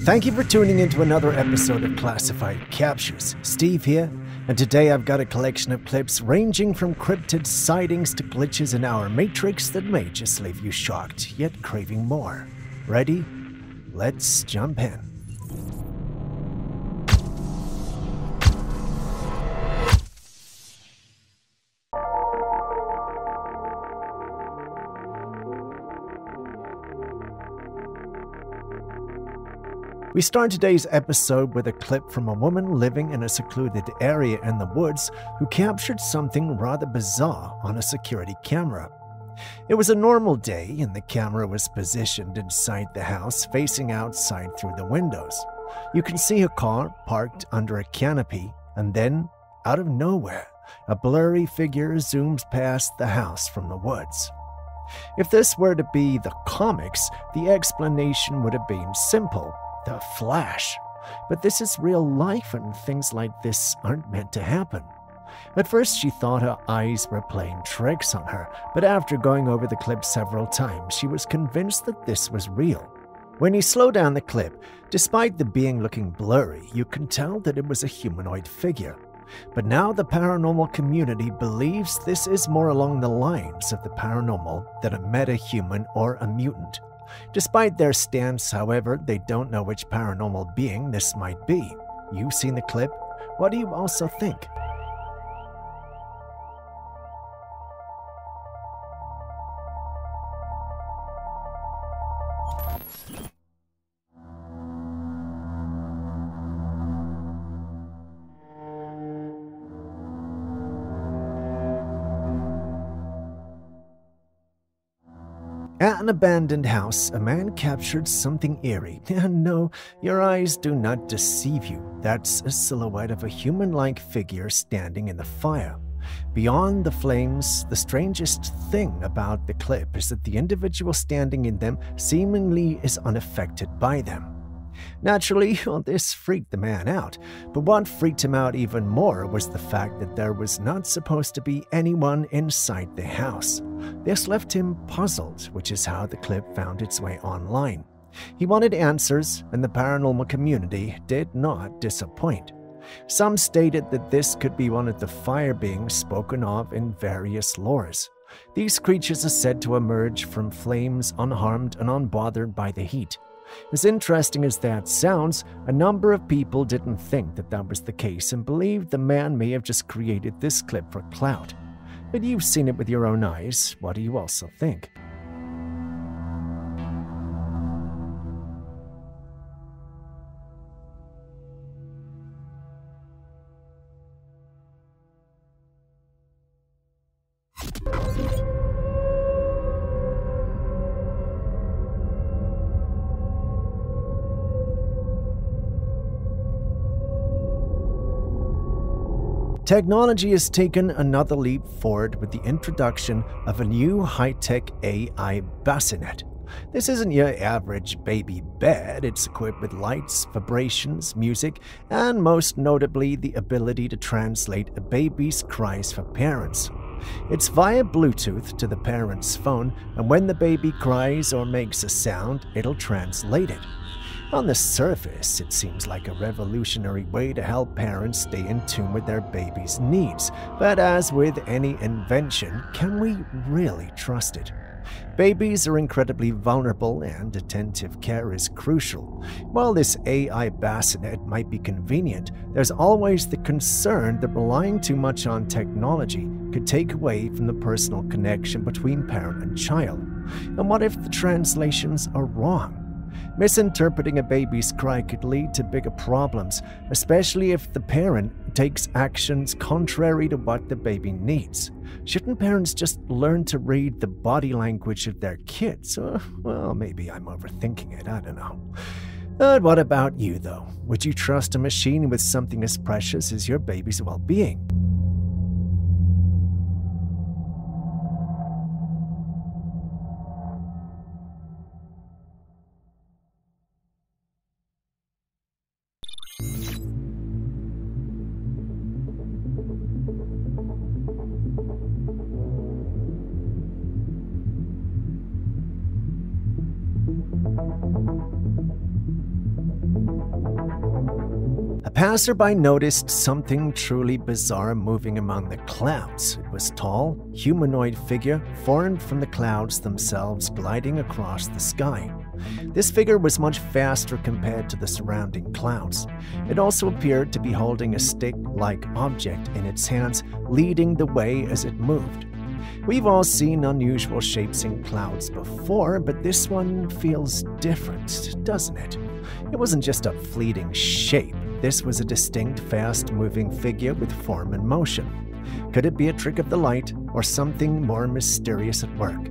Thank you for tuning into another episode of Classified Captures. Steve here, and today I've got a collection of clips ranging from cryptid sightings to glitches in our matrix that may just leave you shocked, yet craving more. Ready? Let's jump in. We start today's episode with a clip from a woman living in a secluded area in the woods who captured something rather bizarre on a security camera. It was a normal day and the camera was positioned inside the house facing outside through the windows. You can see a car parked under a canopy and then, out of nowhere, a blurry figure zooms past the house from the woods. If this were to be the comics, the explanation would have been simple. The Flash. But this is real life and things like this aren't meant to happen. At first she thought her eyes were playing tricks on her, but after going over the clip several times, she was convinced that this was real. When you slow down the clip, despite the being looking blurry, you can tell that it was a humanoid figure. But now the paranormal community believes this is more along the lines of the paranormal than a meta-human or a mutant. Despite their stance, however, they don't know which paranormal being this might be. You've seen the clip? What do you also think? At an abandoned house, a man captured something eerie. And no, your eyes do not deceive you. That's a silhouette of a human-like figure standing in the fire. Beyond the flames, the strangest thing about the clip is that the individual standing in them seemingly is unaffected by them. Naturally, this freaked the man out, but what freaked him out even more was the fact that there was not supposed to be anyone inside the house. This left him puzzled, which is how the clip found its way online. He wanted answers, and the paranormal community did not disappoint. Some stated that this could be one of the fire beings spoken of in various lores. These creatures are said to emerge from flames unharmed and unbothered by the heat. As interesting as that sounds, a number of people didn't think that that was the case and believed the man may have just created this clip for clout. But you've seen it with your own eyes. What do you also think? Technology has taken another leap forward with the introduction of a new high-tech AI bassinet. This isn't your average baby bed. It's equipped with lights, vibrations, music, and most notably the ability to translate a baby's cries for parents. It's via Bluetooth to the parent's phone, and when the baby cries or makes a sound, it'll translate it. On the surface, it seems like a revolutionary way to help parents stay in tune with their baby's needs, but as with any invention, can we really trust it? Babies are incredibly vulnerable and attentive care is crucial. While this AI bassinet might be convenient, there's always the concern that relying too much on technology could take away from the personal connection between parent and child. And what if the translations are wrong? Misinterpreting a baby's cry could lead to bigger problems, especially if the parent takes actions contrary to what the baby needs. Shouldn't parents just learn to read the body language of their kids? Well, maybe I'm overthinking it, I don't know. But what about you, though? Would you trust a machine with something as precious as your baby's well-being? passerby noticed something truly bizarre moving among the clouds. It was a tall, humanoid figure formed from the clouds themselves gliding across the sky. This figure was much faster compared to the surrounding clouds. It also appeared to be holding a stick-like object in its hands, leading the way as it moved. We've all seen unusual shapes in clouds before, but this one feels different, doesn't it? It wasn't just a fleeting shape. This was a distinct, fast-moving figure with form and motion. Could it be a trick of the light or something more mysterious at work?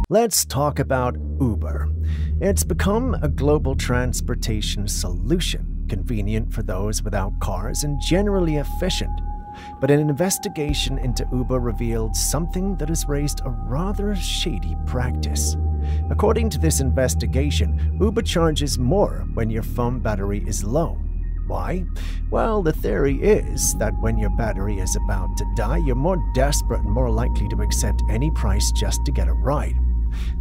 Let's talk about Uber. It's become a global transportation solution, convenient for those without cars and generally efficient. But an investigation into Uber revealed something that has raised a rather shady practice. According to this investigation, Uber charges more when your phone battery is low. Why? Well, the theory is that when your battery is about to die, you're more desperate and more likely to accept any price just to get a ride.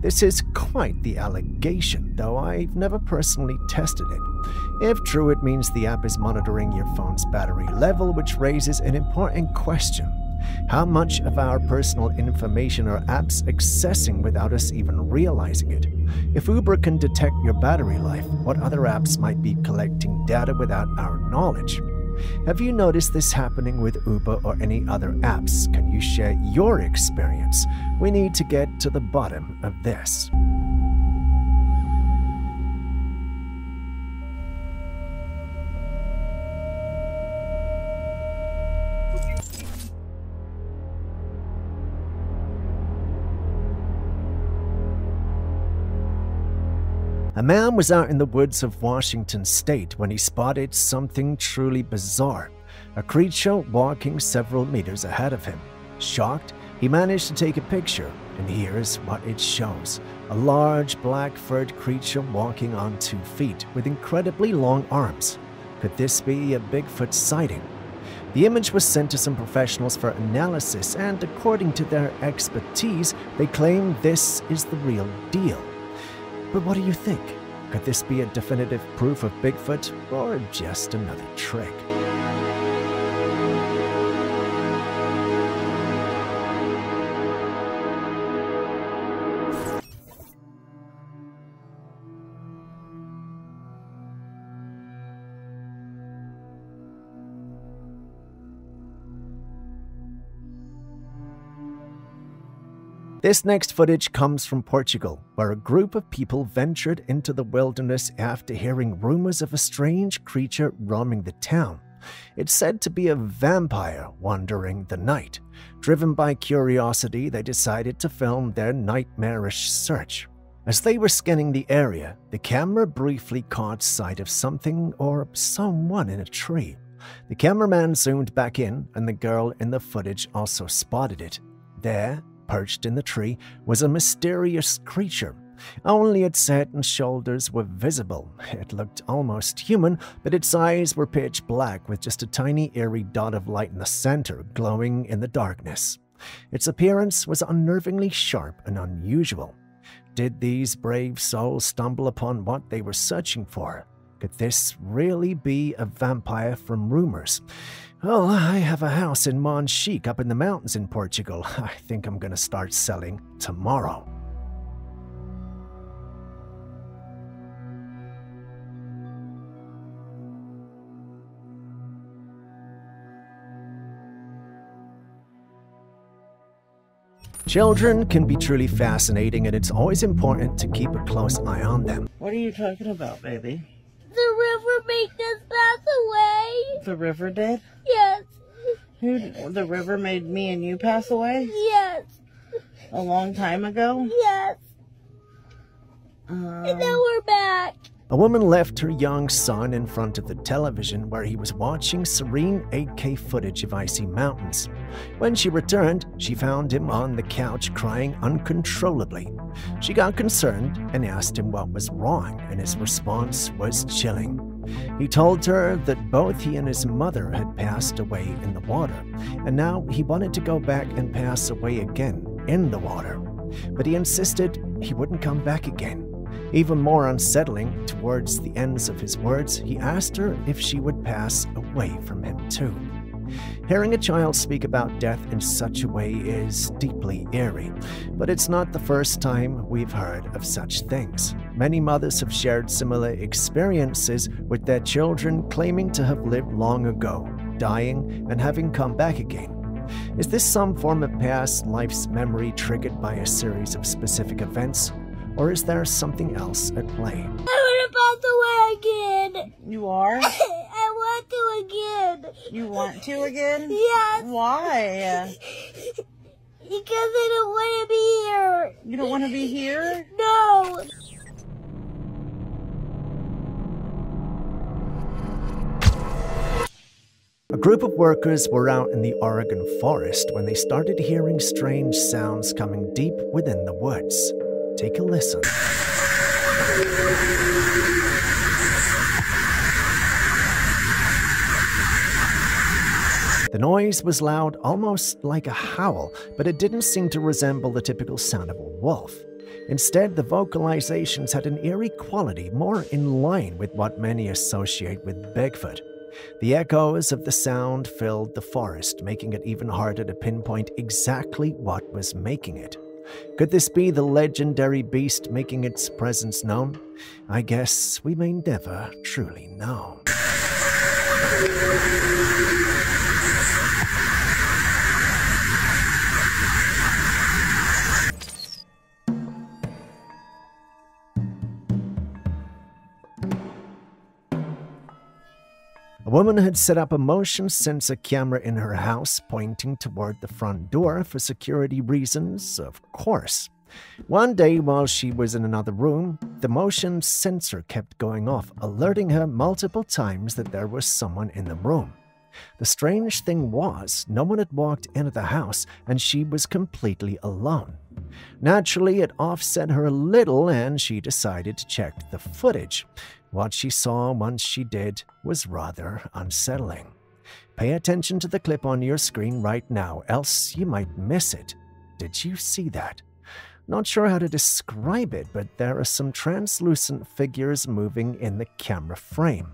This is quite the allegation, though I've never personally tested it. If true, it means the app is monitoring your phone's battery level, which raises an important question. How much of our personal information are apps accessing without us even realizing it? If Uber can detect your battery life, what other apps might be collecting data without our knowledge? Have you noticed this happening with Uber or any other apps? Can you share your experience? We need to get to the bottom of this. A man was out in the woods of Washington state when he spotted something truly bizarre, a creature walking several meters ahead of him. Shocked, he managed to take a picture, and here's what it shows. A large black-furred creature walking on 2 feet with incredibly long arms. Could this be a Bigfoot sighting? The image was sent to some professionals for analysis, and according to their expertise, they claim this is the real deal. But what do you think? Could this be a definitive proof of Bigfoot or just another trick? This next footage comes from Portugal, where a group of people ventured into the wilderness after hearing rumors of a strange creature roaming the town. It's said to be a vampire wandering the night. Driven by curiosity, they decided to film their nightmarish search. As they were scanning the area, the camera briefly caught sight of something or someone in a tree. The cameraman zoomed back in, and the girl in the footage also spotted it. There, perched in the tree, was a mysterious creature. Only its head and shoulders were visible. It looked almost human, but its eyes were pitch black with just a tiny eerie dot of light in the center, glowing in the darkness. Its appearance was unnervingly sharp and unusual. Did these brave souls stumble upon what they were searching for? Could this really be a vampire from rumors? Well, I have a house in Monchique up in the mountains in Portugal. I think I'm going to start selling tomorrow. Children can be truly fascinating, and it's always important to keep a close eye on them. What are you talking about, baby? The river made us pass away. The river did? Yes. The river made me and you pass away? Yes. A long time ago? Yes. And now we're back. A woman left her young son in front of the television where he was watching serene 8K footage of icy mountains. When she returned, she found him on the couch crying uncontrollably. She got concerned and asked him what was wrong, and his response was chilling. He told her that both he and his mother had passed away in the water, and now he wanted to go back and pass away again in the water. But he insisted he wouldn't come back again. Even more unsettling, towards the ends of his words, he asked her if she would pass away from him too. Hearing a child speak about death in such a way is deeply eerie, but it's not the first time we've heard of such things. Many mothers have shared similar experiences with their children claiming to have lived long ago, dying, and having come back again. Is this some form of past life's memory triggered by a series of specific events? Or is there something else at play? I want to pass away again. You are? I want to again. You want to again? Yes. Why? Because I don't want to be here. You don't want to be here? No. A group of workers were out in the Oregon forest when they started hearing strange sounds coming deep within the woods. Take a listen. The noise was loud, almost like a howl, but it didn't seem to resemble the typical sound of a wolf. Instead, the vocalizations had an eerie quality more in line with what many associate with Bigfoot. The echoes of the sound filled the forest, making it even harder to pinpoint exactly what was making it. Could this be the legendary beast making its presence known? I guess we may never truly know. A woman had set up a motion sensor camera in her house, pointing toward the front door for security reasons, of course. One day, while she was in another room, the motion sensor kept going off, alerting her multiple times that there was someone in the room. The strange thing was, no one had walked into the house, and she was completely alone. Naturally, it offset her a little, and she decided to check the footage. What she saw once she did was rather unsettling. Pay attention to the clip on your screen right now, else you might miss it. Did you see that? Not sure how to describe it, but there are some translucent figures moving in the camera frame.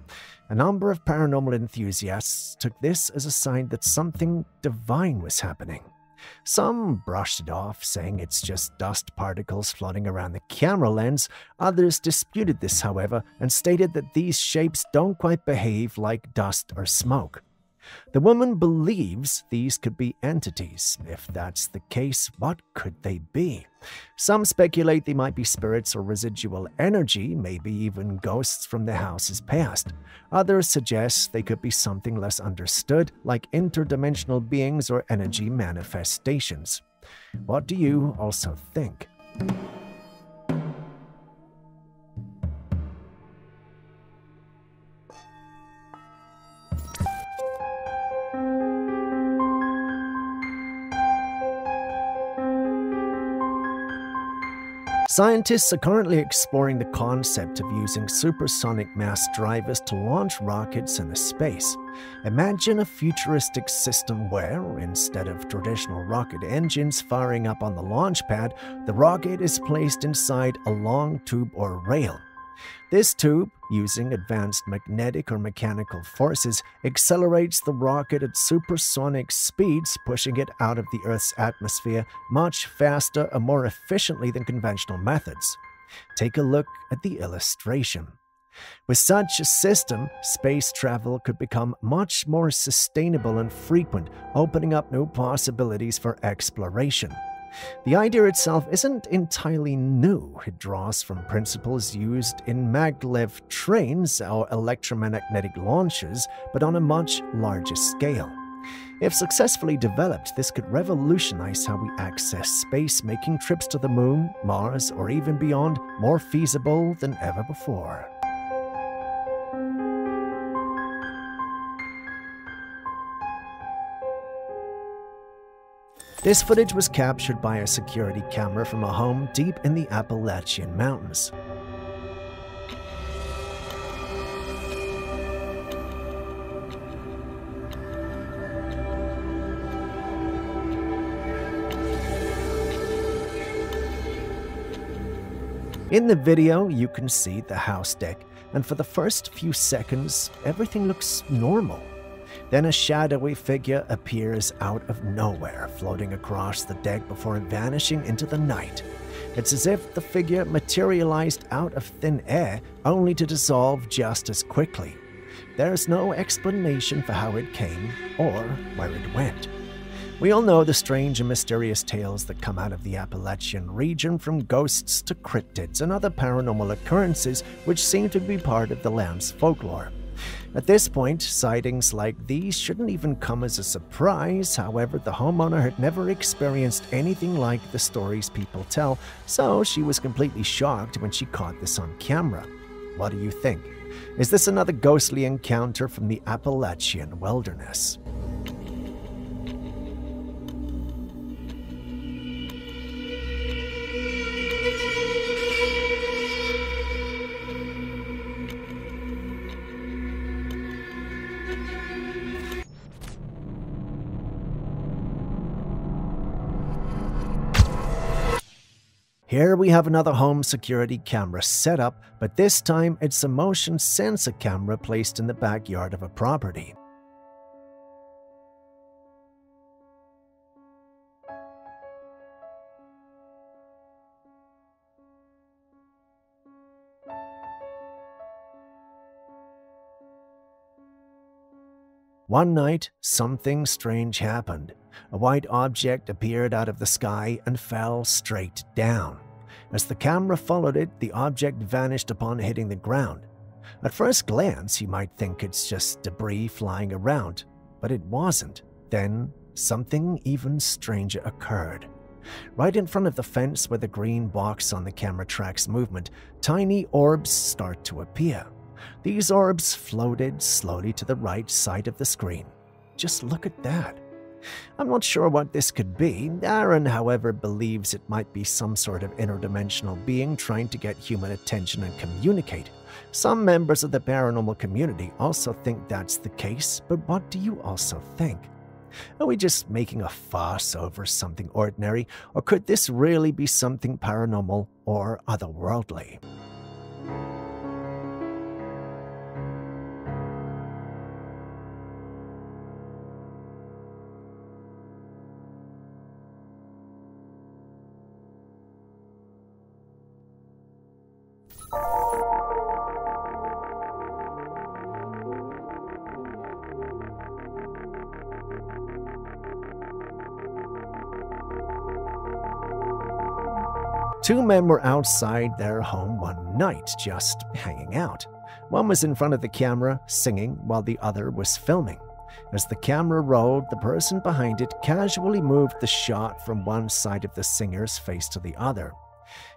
A number of paranormal enthusiasts took this as a sign that something divine was happening. Some brushed it off, saying it's just dust particles floating around the camera lens. Others disputed this, however, and stated that these shapes don't quite behave like dust or smoke. The woman believes these could be entities. If that's the case, what could they be? Some speculate they might be spirits or residual energy, maybe even ghosts from the house's past. Others suggest they could be something less understood, like interdimensional beings or energy manifestations. What do you also think? Scientists are currently exploring the concept of using supersonic mass drivers to launch rockets into space. Imagine a futuristic system where, instead of traditional rocket engines firing up on the launch pad, the rocket is placed inside a long tube or rail. This tube, using advanced magnetic or mechanical forces, accelerates the rocket at supersonic speeds, pushing it out of the Earth's atmosphere much faster and more efficiently than conventional methods. Take a look at the illustration. With such a system, space travel could become much more sustainable and frequent, opening up new possibilities for exploration. The idea itself isn't entirely new. It draws from principles used in maglev trains or electromagnetic launches, but on a much larger scale. If successfully developed, this could revolutionize how we access space, making trips to the moon, Mars, or even beyond more feasible than ever before. This footage was captured by a security camera from a home deep in the Appalachian Mountains. In the video, you can see the house deck, and for the first few seconds, everything looks normal. Then a shadowy figure appears out of nowhere, floating across the deck before vanishing into the night. It's as if the figure materialized out of thin air, only to dissolve just as quickly. There's no explanation for how it came or where it went. We all know the strange and mysterious tales that come out of the Appalachian region, from ghosts to cryptids and other paranormal occurrences which seem to be part of the land's folklore. At this point, sightings like these shouldn't even come as a surprise. However, the homeowner had never experienced anything like the stories people tell, so she was completely shocked when she caught this on camera. What do you think? Is this another ghostly encounter from the Appalachian wilderness? Here we have another home security camera set up, but this time it's a motion sensor camera placed in the backyard of a property. One night, something strange happened. A white object appeared out of the sky and fell straight down. As the camera followed it, the object vanished upon hitting the ground. At first glance, you might think it's just debris flying around, but it wasn't. Then, something even stranger occurred. Right in front of the fence where the green box on the camera tracks movement, tiny orbs start to appear. These orbs floated slowly to the right side of the screen. Just look at that. I'm not sure what this could be. Aaron, however, believes it might be some sort of interdimensional being trying to get human attention and communicate. Some members of the paranormal community also think that's the case, but what do you also think? Are we just making a fuss over something ordinary, or could this really be something paranormal or otherworldly? Two men were outside their home one night, just hanging out. One was in front of the camera, singing, while the other was filming. As the camera rolled, the person behind it casually moved the shot from one side of the singer's face to the other.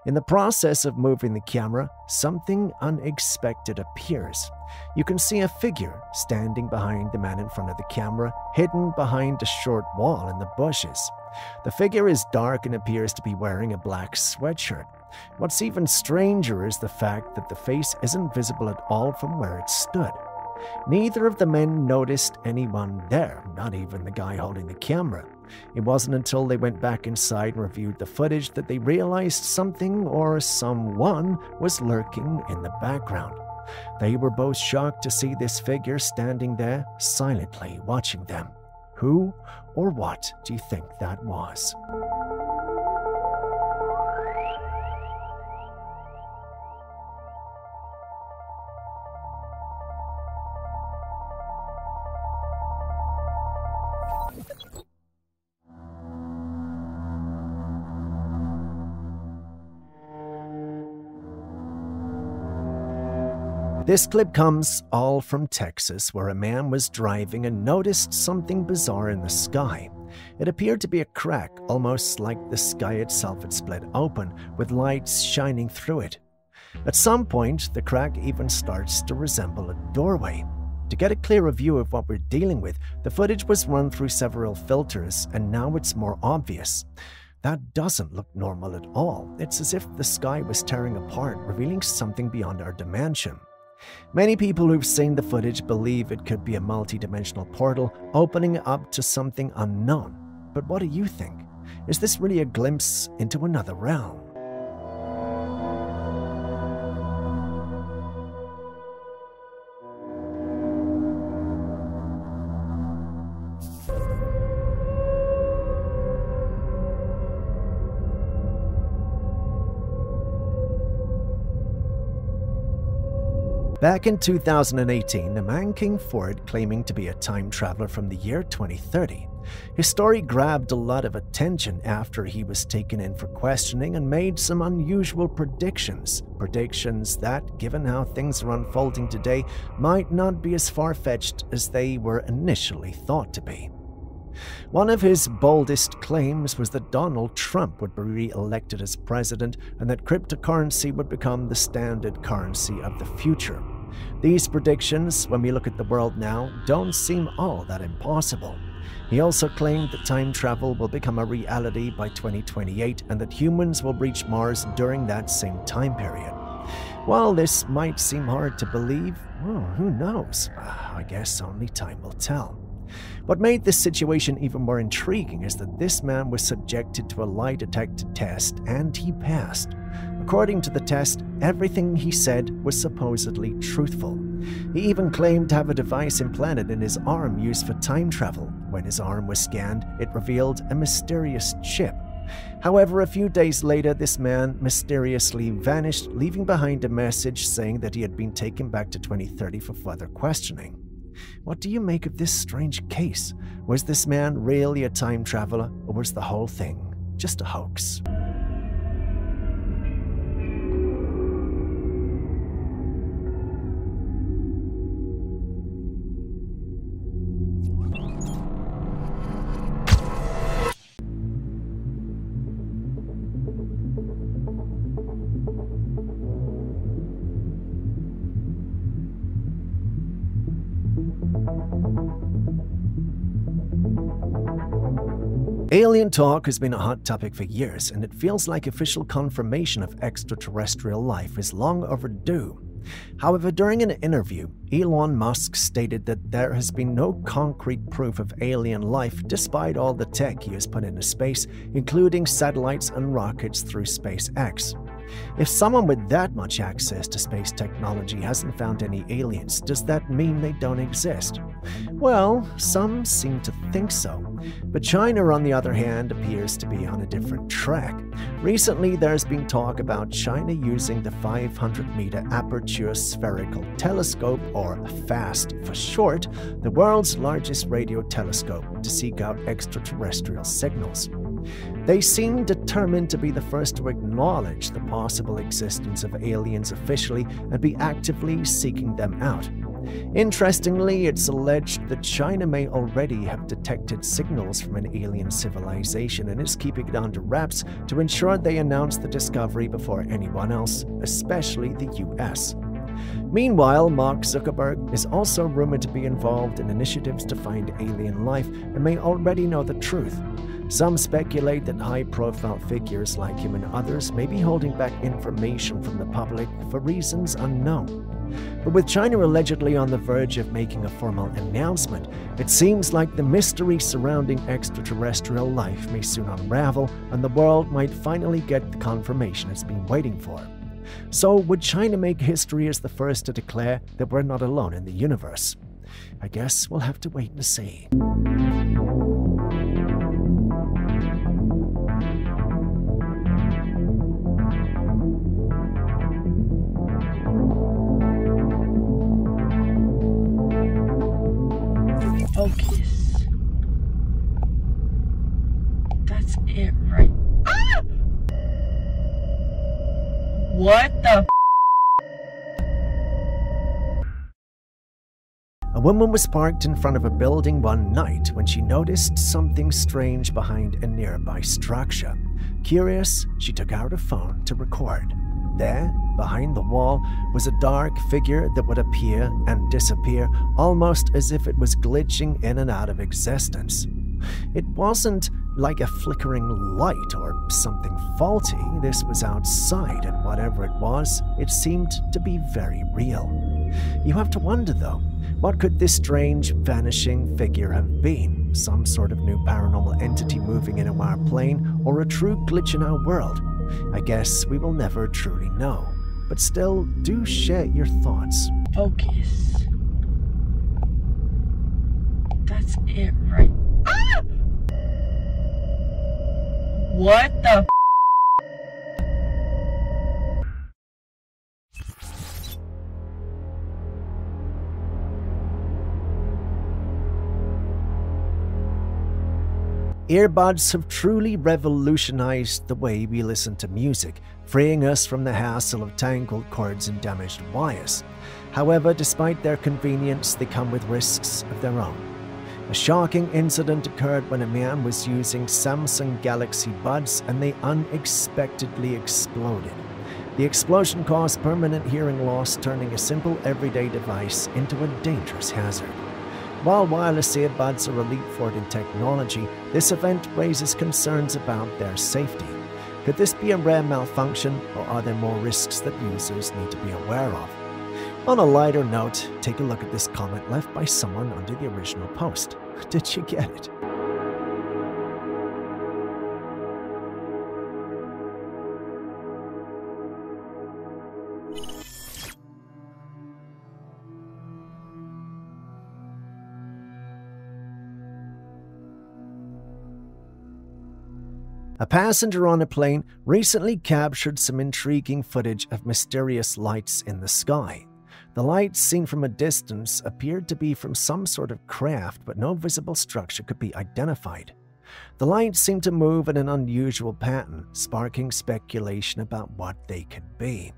In the process of moving the camera, something unexpected appears. You can see a figure standing behind the man in front of the camera, hidden behind a short wall in the bushes. The figure is dark and appears to be wearing a black sweatshirt. What's even stranger is the fact that the face isn't visible at all from where it stood. Neither of the men noticed anyone there, not even the guy holding the camera. It wasn't until they went back inside and reviewed the footage that they realized something or someone was lurking in the background. They were both shocked to see this figure standing there, silently watching them. Who or what do you think that was? This clip comes all from Texas, where a man was driving and noticed something bizarre in the sky. It appeared to be a crack, almost like the sky itself had split open, with lights shining through it. At some point, the crack even starts to resemble a doorway. To get a clearer view of what we're dealing with, the footage was run through several filters, and now it's more obvious. That doesn't look normal at all. It's as if the sky was tearing apart, revealing something beyond our dimension. Many people who've seen the footage believe it could be a multi-dimensional portal opening up to something unknown. But what do you think? Is this really a glimpse into another realm? Back in 2018, a man came forward claiming to be a time traveler from the year 2030. His story grabbed a lot of attention after he was taken in for questioning and made some unusual predictions. Predictions that, given how things are unfolding today, might not be as far-fetched as they were initially thought to be. One of his boldest claims was that Donald Trump would be re-elected as president and that cryptocurrency would become the standard currency of the future. These predictions, when we look at the world now, don't seem all that impossible. He also claimed that time travel will become a reality by 2028 and that humans will reach Mars during that same time period. While this might seem hard to believe, well, who knows? I guess only time will tell. What made this situation even more intriguing is that this man was subjected to a lie detector test and he passed. According to the test, everything he said was supposedly truthful. He even claimed to have a device implanted in his arm used for time travel. When his arm was scanned, it revealed a mysterious chip. However, a few days later, this man mysteriously vanished, leaving behind a message saying that he had been taken back to 2030 for further questioning. What do you make of this strange case? Was this man really a time traveler, or was the whole thing just a hoax? Alien talk has been a hot topic for years, and it feels like official confirmation of extraterrestrial life is long overdue. However, during an interview, Elon Musk stated that there has been no concrete proof of alien life despite all the tech he has put into space, including satellites and rockets through SpaceX. If someone with that much access to space technology hasn't found any aliens, does that mean they don't exist? Well, some seem to think so. But China, on the other hand, appears to be on a different track. Recently, there's been talk about China using the 500-meter aperture spherical telescope, or FAST for short, the world's largest radio telescope, to seek out extraterrestrial signals. They seem determined to be the first to acknowledge the possible existence of aliens officially and be actively seeking them out. Interestingly, it's alleged that China may already have detected signals from an alien civilization and is keeping it under wraps to ensure they announce the discovery before anyone else, especially the US. Meanwhile, Mark Zuckerberg is also rumored to be involved in initiatives to find alien life and may already know the truth. Some speculate that high-profile figures like him and others may be holding back information from the public for reasons unknown. But with China allegedly on the verge of making a formal announcement, it seems like the mystery surrounding extraterrestrial life may soon unravel and the world might finally get the confirmation it's been waiting for. So, would China make history as the first to declare that we're not alone in the universe? I guess we'll have to wait and see. Focus. That's it, right? Ah! What the f? A woman was parked in front of a building one night when she noticed something strange behind a nearby structure. Curious, she took out her phone to record. there, behind the wall, was a dark figure that would appear and disappear, almost as if it was glitching in and out of existence. It wasn't like a flickering light or something faulty. This was outside, and whatever it was, it seemed to be very real. You have to wonder, though, what could this strange, vanishing figure have been? Some sort of new paranormal entity moving into our plane, or a true glitch in our world? I guess we will never truly know. But still, do share your thoughts. Focus. That's it, right? Ah! What the f? Earbuds have truly revolutionized the way we listen to music, freeing us from the hassle of tangled cords and damaged wires. However, despite their convenience, they come with risks of their own. A shocking incident occurred when a man was using Samsung Galaxy Buds and they unexpectedly exploded. The explosion caused permanent hearing loss, turning a simple everyday device into a dangerous hazard. While wireless earbuds are a leap forward in technology, this event raises concerns about their safety. Could this be a rare malfunction, or are there more risks that users need to be aware of? On a lighter note, take a look at this comment left by someone under the original post. Did you get it? A passenger on a plane recently captured some intriguing footage of mysterious lights in the sky. The lights, seen from a distance, appeared to be from some sort of craft, but no visible structure could be identified. The lights seemed to move in an unusual pattern, sparking speculation about what they could be.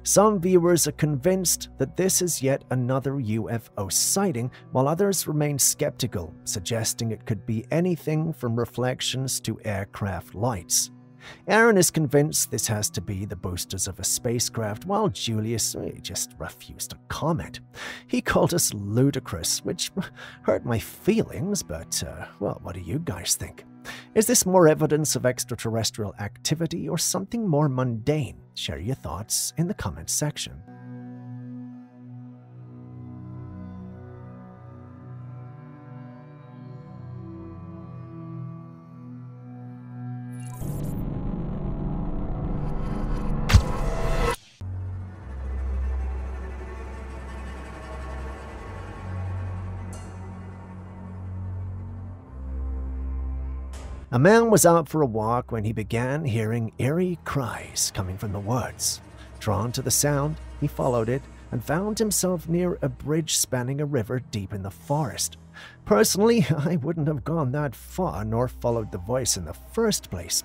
Some viewers are convinced that this is yet another UFO sighting, while others remain skeptical, suggesting it could be anything from reflections to aircraft lights. Aaron is convinced this has to be the boosters of a spacecraft, while Julius just refused to comment. He called us ludicrous, which hurt my feelings, but, well, what do you guys think? Is this more evidence of extraterrestrial activity or something more mundane? Share your thoughts in the comments section. A man was out for a walk when he began hearing eerie cries coming from the woods. Drawn to the sound, he followed it and found himself near a bridge spanning a river deep in the forest. Personally, I wouldn't have gone that far nor followed the voice in the first place.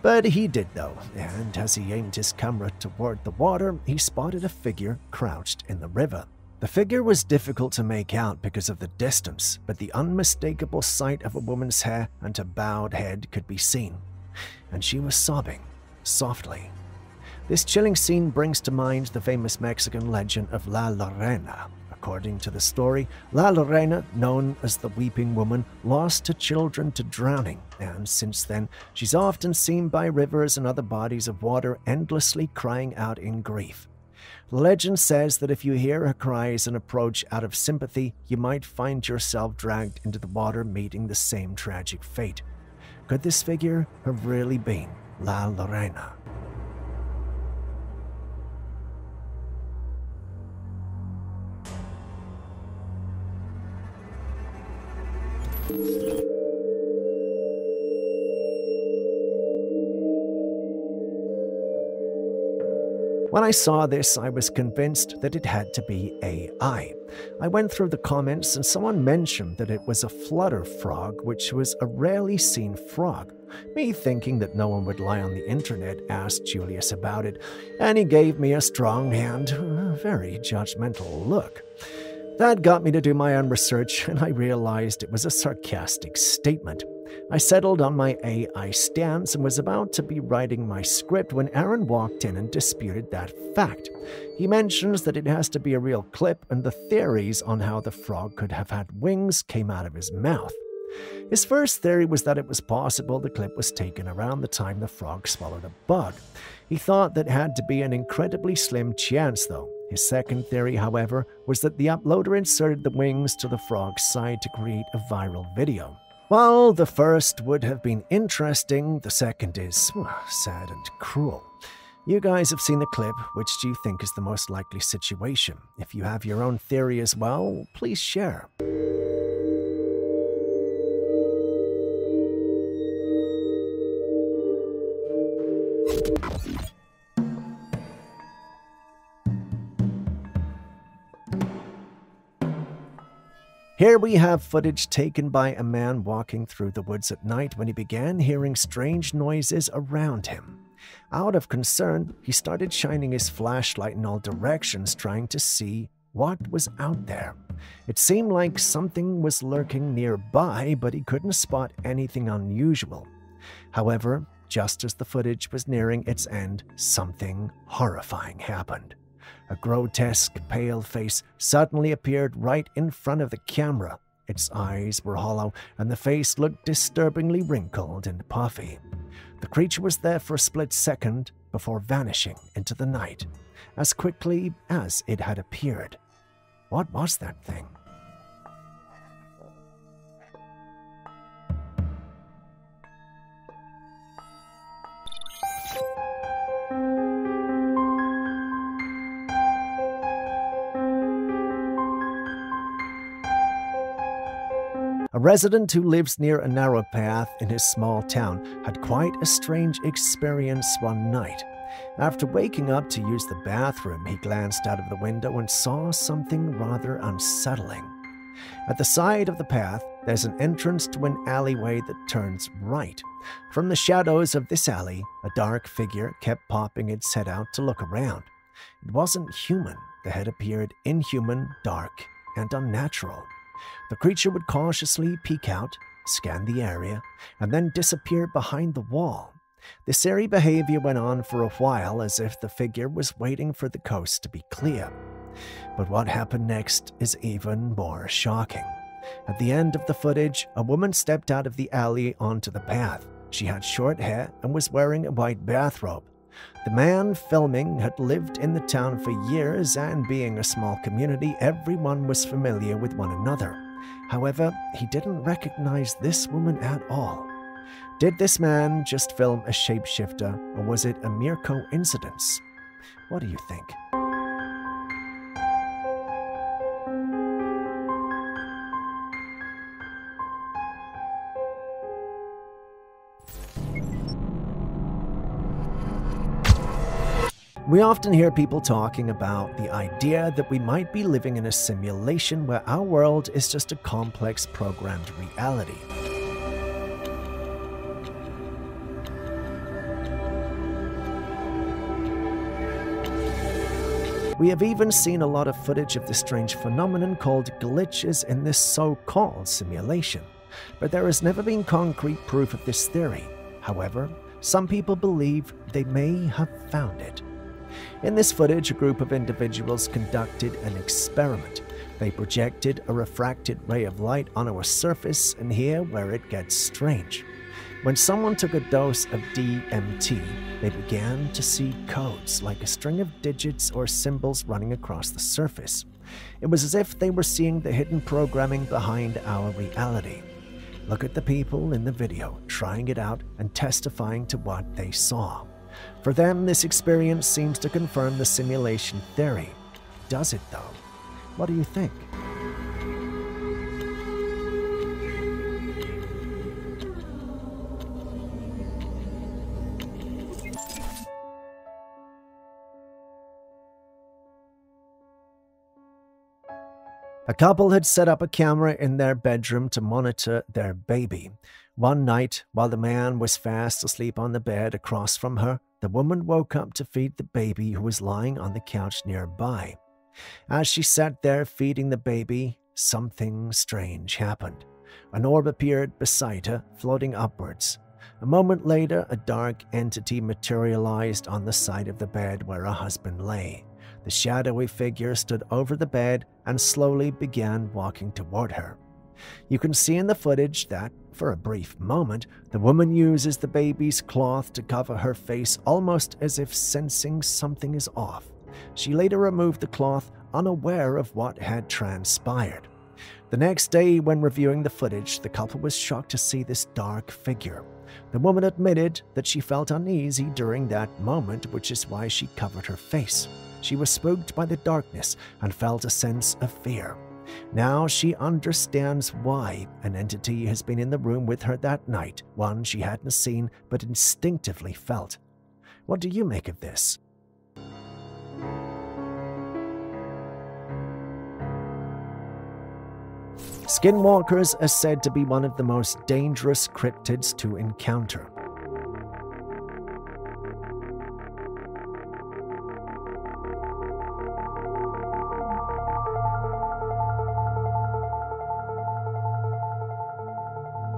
But he did though, and as he aimed his camera toward the water, he spotted a figure crouched in the river. The figure was difficult to make out because of the distance, but the unmistakable sight of a woman's hair and a bowed head could be seen. And she was sobbing, softly. This chilling scene brings to mind the famous Mexican legend of La Llorona. According to the story, La Llorona, known as the Weeping Woman, lost her children to drowning, and since then, she's often seen by rivers and other bodies of water endlessly crying out in grief. The legend says that if you hear her cries and approach out of sympathy, you might find yourself dragged into the water, meeting the same tragic fate. Could this figure have really been La Llorona? When I saw this, I was convinced that it had to be AI. I went through the comments and someone mentioned that it was a flutter frog, which was a rarely seen frog. Me, thinking that no one would lie on the internet, asked Julius about it, and he gave me a strong and very judgmental look. That got me to do my own research, and I realized it was a sarcastic statement. I settled on my AI stance and was about to be writing my script when Aaron walked in and disputed that fact. He mentions that it has to be a real clip, and the theories on how the frog could have had wings came out of his mouth. His first theory was that it was possible the clip was taken around the time the frog swallowed a bug. He thought that had to be an incredibly slim chance, though. His second theory, however, was that the uploader inserted the wings to the frog's side to create a viral video. While the first would have been interesting, the second is sad and cruel. You guys have seen the clip. Which do you think is the most likely situation? If you have your own theory as well, please share. Here we have footage taken by a man walking through the woods at night when he began hearing strange noises around him. Out of concern, he started shining his flashlight in all directions, trying to see what was out there. It seemed like something was lurking nearby, but he couldn't spot anything unusual. However, just as the footage was nearing its end, something horrifying happened. A grotesque, pale face suddenly appeared right in front of the camera. Its eyes were hollow, and the face looked disturbingly wrinkled and puffy. The creature was there for a split second before vanishing into the night, as quickly as it had appeared. What was that thing? A resident who lives near a narrow path in his small town had quite a strange experience one night. After waking up to use the bathroom, he glanced out of the window and saw something rather unsettling. At the side of the path, there's an entrance to an alleyway that turns right. From the shadows of this alley, a dark figure kept popping its head out to look around. It wasn't human. The head appeared inhuman, dark, and unnatural. The creature would cautiously peek out, scan the area, and then disappear behind the wall. This airy behavior went on for a while, as if the figure was waiting for the coast to be clear. But what happened next is even more shocking. At the end of the footage, a woman stepped out of the alley onto the path. She had short hair and was wearing a white bathrobe. The man filming had lived in the town for years, and being a small community, everyone was familiar with one another. However, he didn't recognize this woman at all. Did this man just film a shapeshifter, or was it a mere coincidence? What do you think? We often hear people talking about the idea that we might be living in a simulation where our world is just a complex programmed reality. We have even seen a lot of footage of the strange phenomenon called glitches in this so-called simulation, but there has never been concrete proof of this theory. However, some people believe they may have found it. In this footage, a group of individuals conducted an experiment. They projected a refracted ray of light onto a surface, and here where it gets strange. When someone took a dose of DMT, they began to see codes, like a string of digits or symbols running across the surface. It was as if they were seeing the hidden programming behind our reality. Look at the people in the video, trying it out and testifying to what they saw. For them, this experience seems to confirm the simulation theory. Does it, though? What do you think? A couple had set up a camera in their bedroom to monitor their baby. One night, while the man was fast asleep on the bed across from her, the woman woke up to feed the baby who was lying on the couch nearby. As she sat there feeding the baby, something strange happened. An orb appeared beside her, floating upwards. A moment later, a dark entity materialized on the side of the bed where her husband lay. The shadowy figure stood over the bed and slowly began walking toward her. You can see in the footage that, for a brief moment, the woman uses the baby's cloth to cover her face almost as if sensing something is off. She later removed the cloth, unaware of what had transpired. The next day, when reviewing the footage, the couple was shocked to see this dark figure. The woman admitted that she felt uneasy during that moment, which is why she covered her face. She was spooked by the darkness and felt a sense of fear. Now she understands why an entity has been in the room with her that night, one she hadn't seen but instinctively felt. What do you make of this? Skinwalkers are said to be one of the most dangerous cryptids to encounter.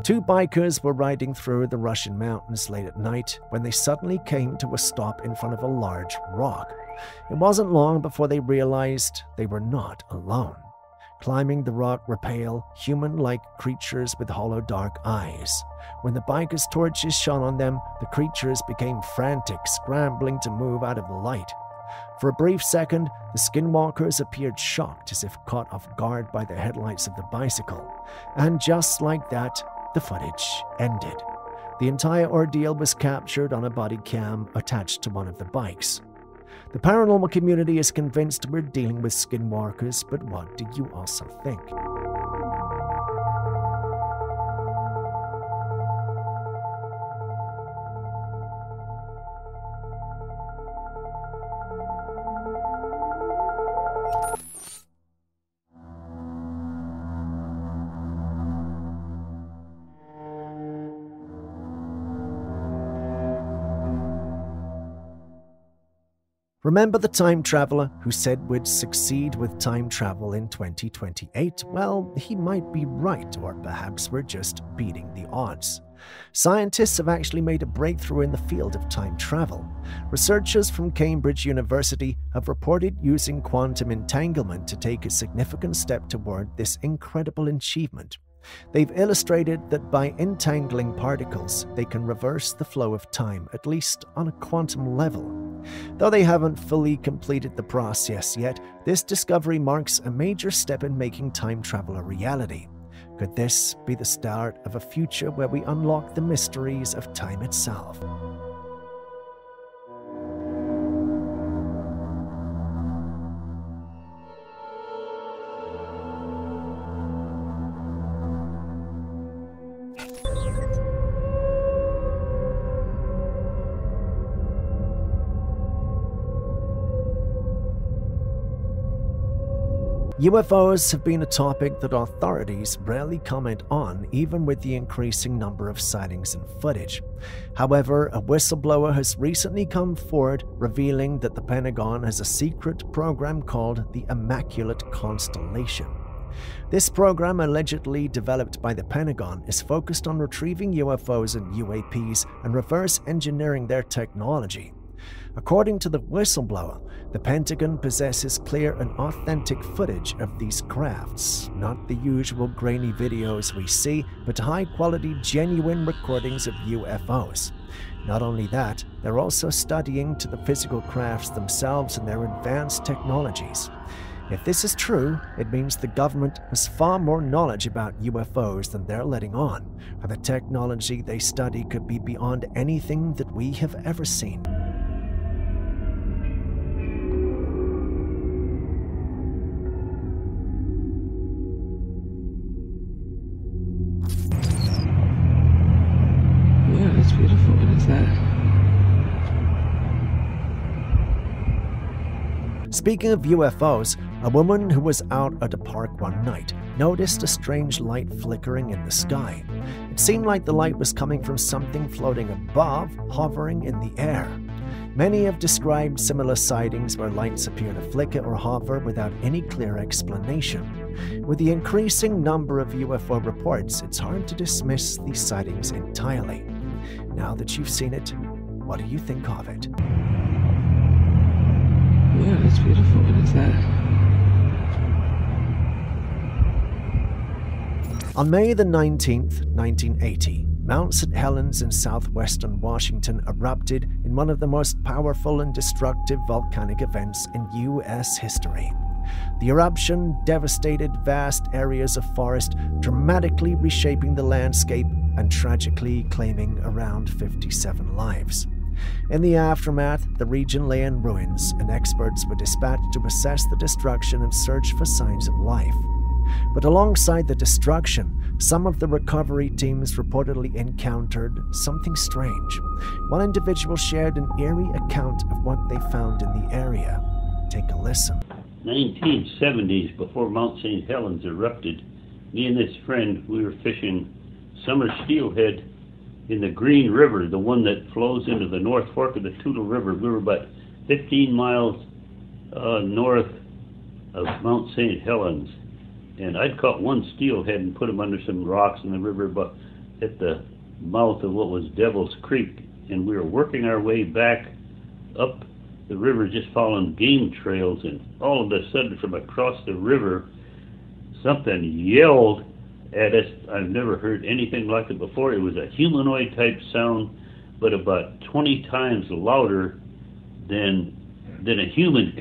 Two bikers were riding through the Russian mountains late at night when they suddenly came to a stop in front of a large rock. It wasn't long before they realized they were not alone. Climbing the rock were pale, human-like creatures with hollow dark eyes. When the bikers' torches shone on them, the creatures became frantic, scrambling to move out of the light. For a brief second, the skinwalkers appeared shocked, as if caught off guard by the headlights of the bicycle. And just like that, the footage ended. The entire ordeal was captured on a body cam attached to one of the bikes. The paranormal community is convinced we're dealing with skinwalkers, but what do you also think? Remember the time traveler who said we'd succeed with time travel in 2028? Well, he might be right, or perhaps we're just beating the odds. Scientists have actually made a breakthrough in the field of time travel. Researchers from Cambridge University have reported using quantum entanglement to take a significant step toward this incredible achievement. They've illustrated that by entangling particles, they can reverse the flow of time, at least on a quantum level. Though they haven't fully completed the process yet, this discovery marks a major step in making time travel a reality. Could this be the start of a future where we unlock the mysteries of time itself? UFOs have been a topic that authorities rarely comment on, even with the increasing number of sightings and footage. However, a whistleblower has recently come forward revealing that the Pentagon has a secret program called the Immaculate Constellation. This program, allegedly developed by the Pentagon, is focused on retrieving UFOs and UAPs and reverse engineering their technology. According to the whistleblower, the Pentagon possesses clear and authentic footage of these crafts, not the usual grainy videos we see, but high-quality, genuine recordings of UFOs. Not only that, they're also studying to the physical crafts themselves and their advanced technologies. If this is true, it means the government has far more knowledge about UFOs than they're letting on, and the technology they study could be beyond anything that we have ever seen. It's beautiful. What is that? Speaking of UFOs, a woman who was out at a park one night noticed a strange light flickering in the sky. It seemed like the light was coming from something floating above, hovering in the air. Many have described similar sightings where lights appear to flicker or hover without any clear explanation. With the increasing number of UFO reports, it's hard to dismiss these sightings entirely. Now that you've seen it, what do you think of it? Yeah, it's beautiful. What is that? On May the 19th, 1980, Mount St. Helens in southwestern Washington erupted in one of the most powerful and destructive volcanic events in U.S. history. The eruption devastated vast areas of forest, dramatically reshaping the landscape and tragically claiming around 57 lives. In the aftermath, the region lay in ruins, and experts were dispatched to assess the destruction and search for signs of life. But alongside the destruction, some of the recovery teams reportedly encountered something strange. One individual shared an eerie account of what they found in the area. Take a listen. 1970s, before Mount St. Helens erupted, me and this friend, we were fishing summer steelhead in the Green River, the one that flows into the North Fork of the Toutle River. We were about 15 miles north of Mount St. Helens. And I'd caught one steelhead and put him under some rocks in the river but at the mouth of what was Devil's Creek. And we were working our way back up the river, just following game trails, and all of a sudden from across the river, something yelled at us. I've never heard anything like it before. It was a humanoid type sound, but about 20 times louder than a human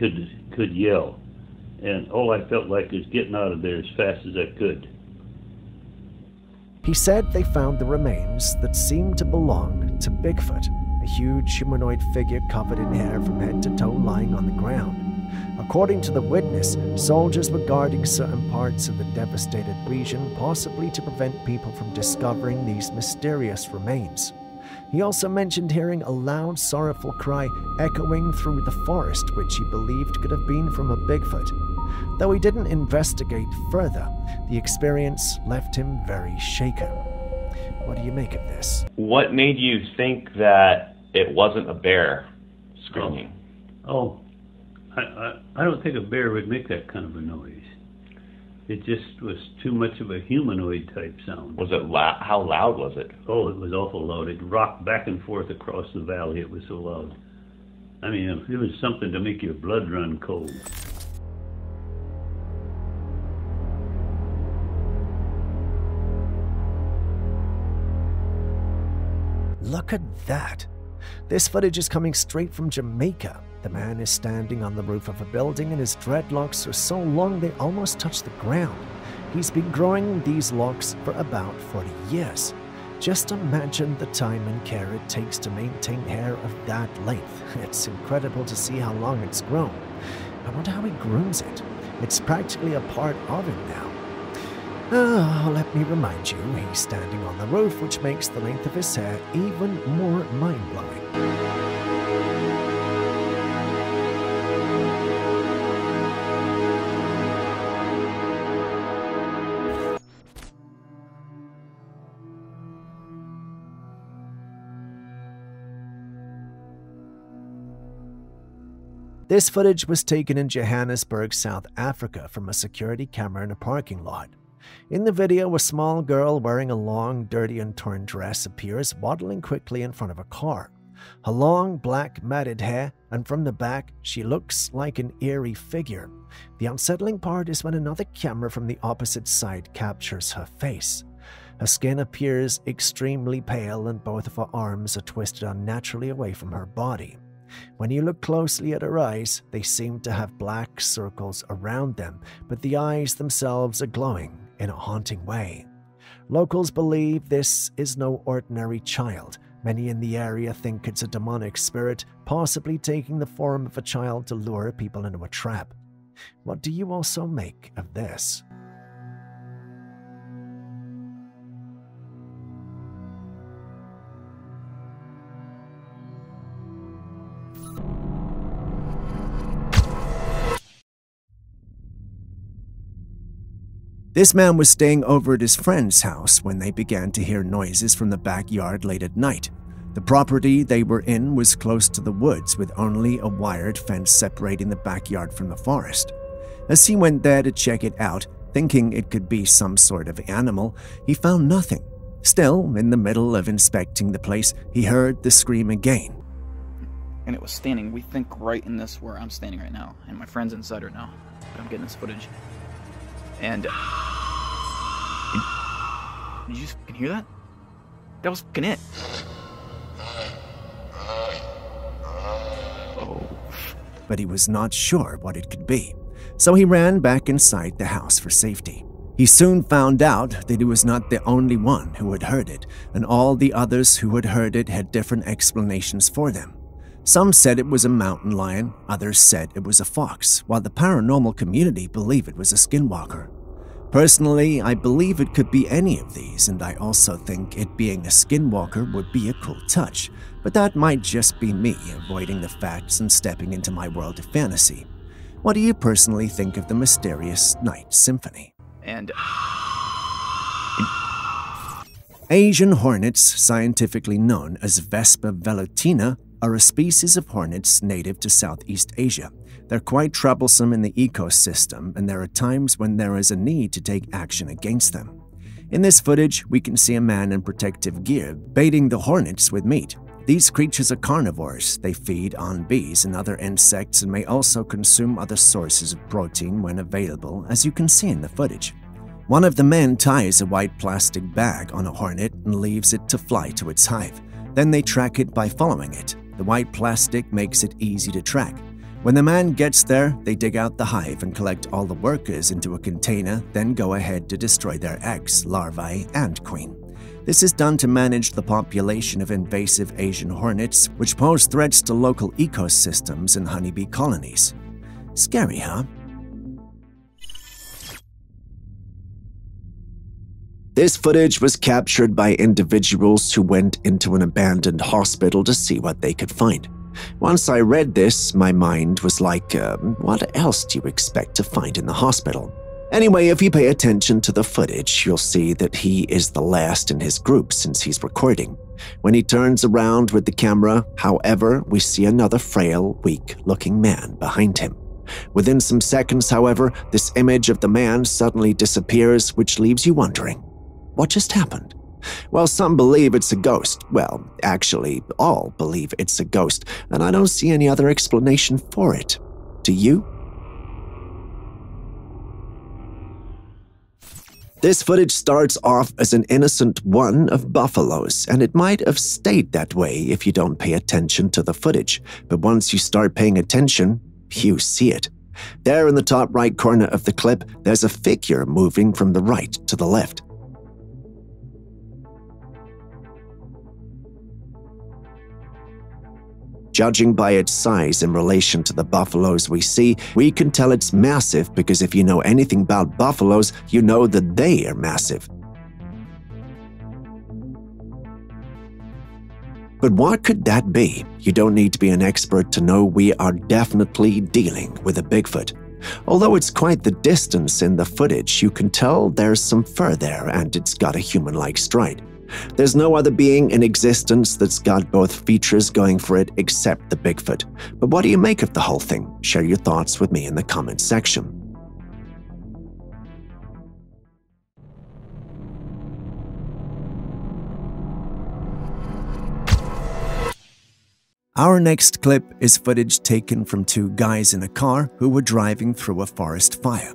could yell. And all I felt like is getting out of there as fast as I could. He said they found the remains that seemed to belong to Bigfoot, a huge humanoid figure covered in hair from head to toe lying on the ground. According to the witness, soldiers were guarding certain parts of the devastated region, possibly to prevent people from discovering these mysterious remains. He also mentioned hearing a loud, sorrowful cry echoing through the forest, which he believed could have been from a Bigfoot. Though he didn't investigate further, the experience left him very shaken. What do you make of this? What made you think that it wasn't a bear screaming? I don't think a bear would make that kind of a noise. It just was too much of a humanoid type sound. Was it loud? How loud was it? Oh, it was awful loud. It rocked back and forth across the valley. It was so loud. I mean, it was something to make your blood run cold. Look at that. This footage is coming straight from Jamaica. The man is standing on the roof of a building and his dreadlocks are so long they almost touch the ground. He's been growing these locks for about 40 years. Just imagine the time and care it takes to maintain hair of that length. It's incredible to see how long it's grown. I wonder how he grooms it. It's practically a part of him now. Oh, let me remind you, he's standing on the roof, which makes the length of his hair even more mind-blowing. This footage was taken in Johannesburg, South Africa, from a security camera in a parking lot. In the video, a small girl wearing a long, dirty and torn dress appears waddling quickly in front of a car. Her long, black, matted hair, and from the back, she looks like an eerie figure. The unsettling part is when another camera from the opposite side captures her face. Her skin appears extremely pale and both of her arms are twisted unnaturally away from her body. When you look closely at her eyes, they seem to have black circles around them, but the eyes themselves are glowing in a haunting way. Locals believe this is no ordinary child. Many in the area think it's a demonic spirit, possibly taking the form of a child to lure people into a trap. What do you also make of this? This man was staying over at his friend's house when they began to hear noises from the backyard late at night. The property they were in was close to the woods with only a wired fence separating the backyard from the forest. As he went there to check it out, Thinking it could be some sort of animal, he found nothing. Still, in the middle of inspecting the place, he heard the scream again. And it was standing, we think, right in this where I'm standing right now. And my friend's inside right now. But I'm getting this footage. And... Did you just fucking hear that? That was fucking it. Oh. But he was not sure what it could be. So he ran back inside the house for safety. He soon found out that he was not the only one who had heard it, and all the others who had heard it had different explanations for them. Some said it was a mountain lion, others said it was a fox, while the paranormal community believed it was a skinwalker. Personally, I believe it could be any of these, and I also think it being a skinwalker would be a cool touch, but that might just be me avoiding the facts and stepping into my world of fantasy. What do you personally think of the mysterious Night Symphony? And... Asian hornets, scientifically known as Vespa velutina, are a species of hornets native to Southeast Asia. They're quite troublesome in the ecosystem, and there are times when there is a need to take action against them. In this footage, we can see a man in protective gear baiting the hornets with meat. These creatures are carnivores. They feed on bees and other insects and may also consume other sources of protein when available, as you can see in the footage. One of the men ties a white plastic bag on a hornet and leaves it to fly to its hive. Then they track it by following it. The white plastic makes it easy to track. When the man gets there, they dig out the hive and collect all the workers into a container, then go ahead to destroy their eggs, larvae, and queen. This is done to manage the population of invasive Asian hornets, which pose threats to local ecosystems and honeybee colonies. Scary, huh? This footage was captured by individuals who went into an abandoned hospital to see what they could find. Once I read this, my mind was like, what else do you expect to find in the hospital? Anyway, if you pay attention to the footage, you'll see that he is the last in his group since he's recording. When he turns around with the camera, however, we see another frail, weak-looking man behind him. Within some seconds, however, this image of the man suddenly disappears, which leaves you wondering, what just happened? Well, some believe it's a ghost. Well, actually, all believe it's a ghost, and I don't see any other explanation for it. Do you? This footage starts off as an innocent one of buffaloes, and it might have stayed that way if you don't pay attention to the footage. But once you start paying attention, you see it. There in the top right corner of the clip, there's a figure moving from the right to the left. Judging by its size in relation to the buffaloes we see, we can tell it's massive because if you know anything about buffaloes, you know that they are massive. But what could that be? You don't need to be an expert to know we are definitely dealing with a Bigfoot. Although it's quite the distance in the footage, you can tell there's some fur there and it's got a human-like stride. There's no other being in existence that's got both features going for it except the Bigfoot. But what do you make of the whole thing? Share your thoughts with me in the comments section. Our next clip is footage taken from two guys in a car who were driving through a forest fire.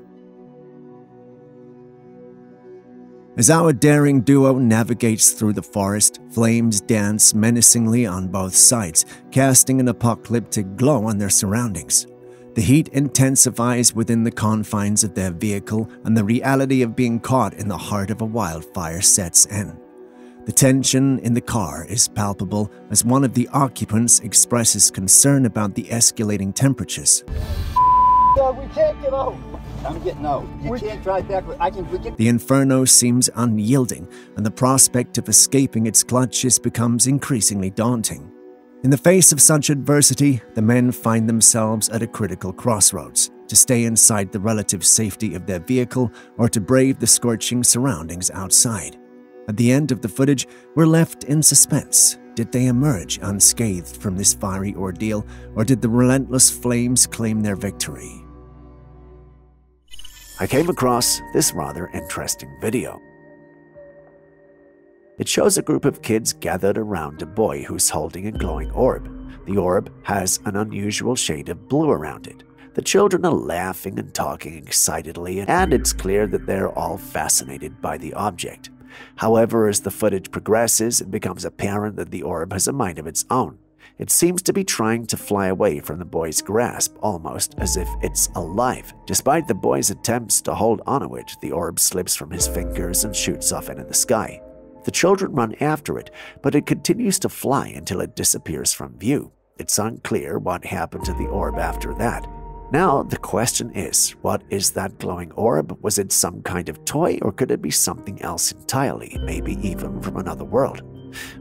As our daring duo navigates through the forest, flames dance menacingly on both sides, casting an apocalyptic glow on their surroundings. The heat intensifies within the confines of their vehicle, and the reality of being caught in the heart of a wildfire sets in. The tension in the car is palpable as one of the occupants expresses concern about the escalating temperatures. We can't get out. I'm getting out. You can't drive back. The inferno seems unyielding, and the prospect of escaping its clutches becomes increasingly daunting. In the face of such adversity, the men find themselves at a critical crossroads, to stay inside the relative safety of their vehicle or to brave the scorching surroundings outside. At the end of the footage, we're left in suspense. Did they emerge unscathed from this fiery ordeal, or did the relentless flames claim their victory? I came across this rather interesting video. It shows a group of kids gathered around a boy who's holding a glowing orb. The orb has an unusual shade of blue around it. The children are laughing and talking excitedly, and it's clear that they're all fascinated by the object. However, as the footage progresses, it becomes apparent that the orb has a mind of its own. It seems to be trying to fly away from the boy's grasp, almost as if it's alive. Despite the boy's attempts to hold onto it, the orb slips from his fingers and shoots off into the sky. The children run after it, but it continues to fly until it disappears from view. It's unclear what happened to the orb after that. Now, the question is, what is that glowing orb? Was it some kind of toy, or could it be something else entirely, maybe even from another world?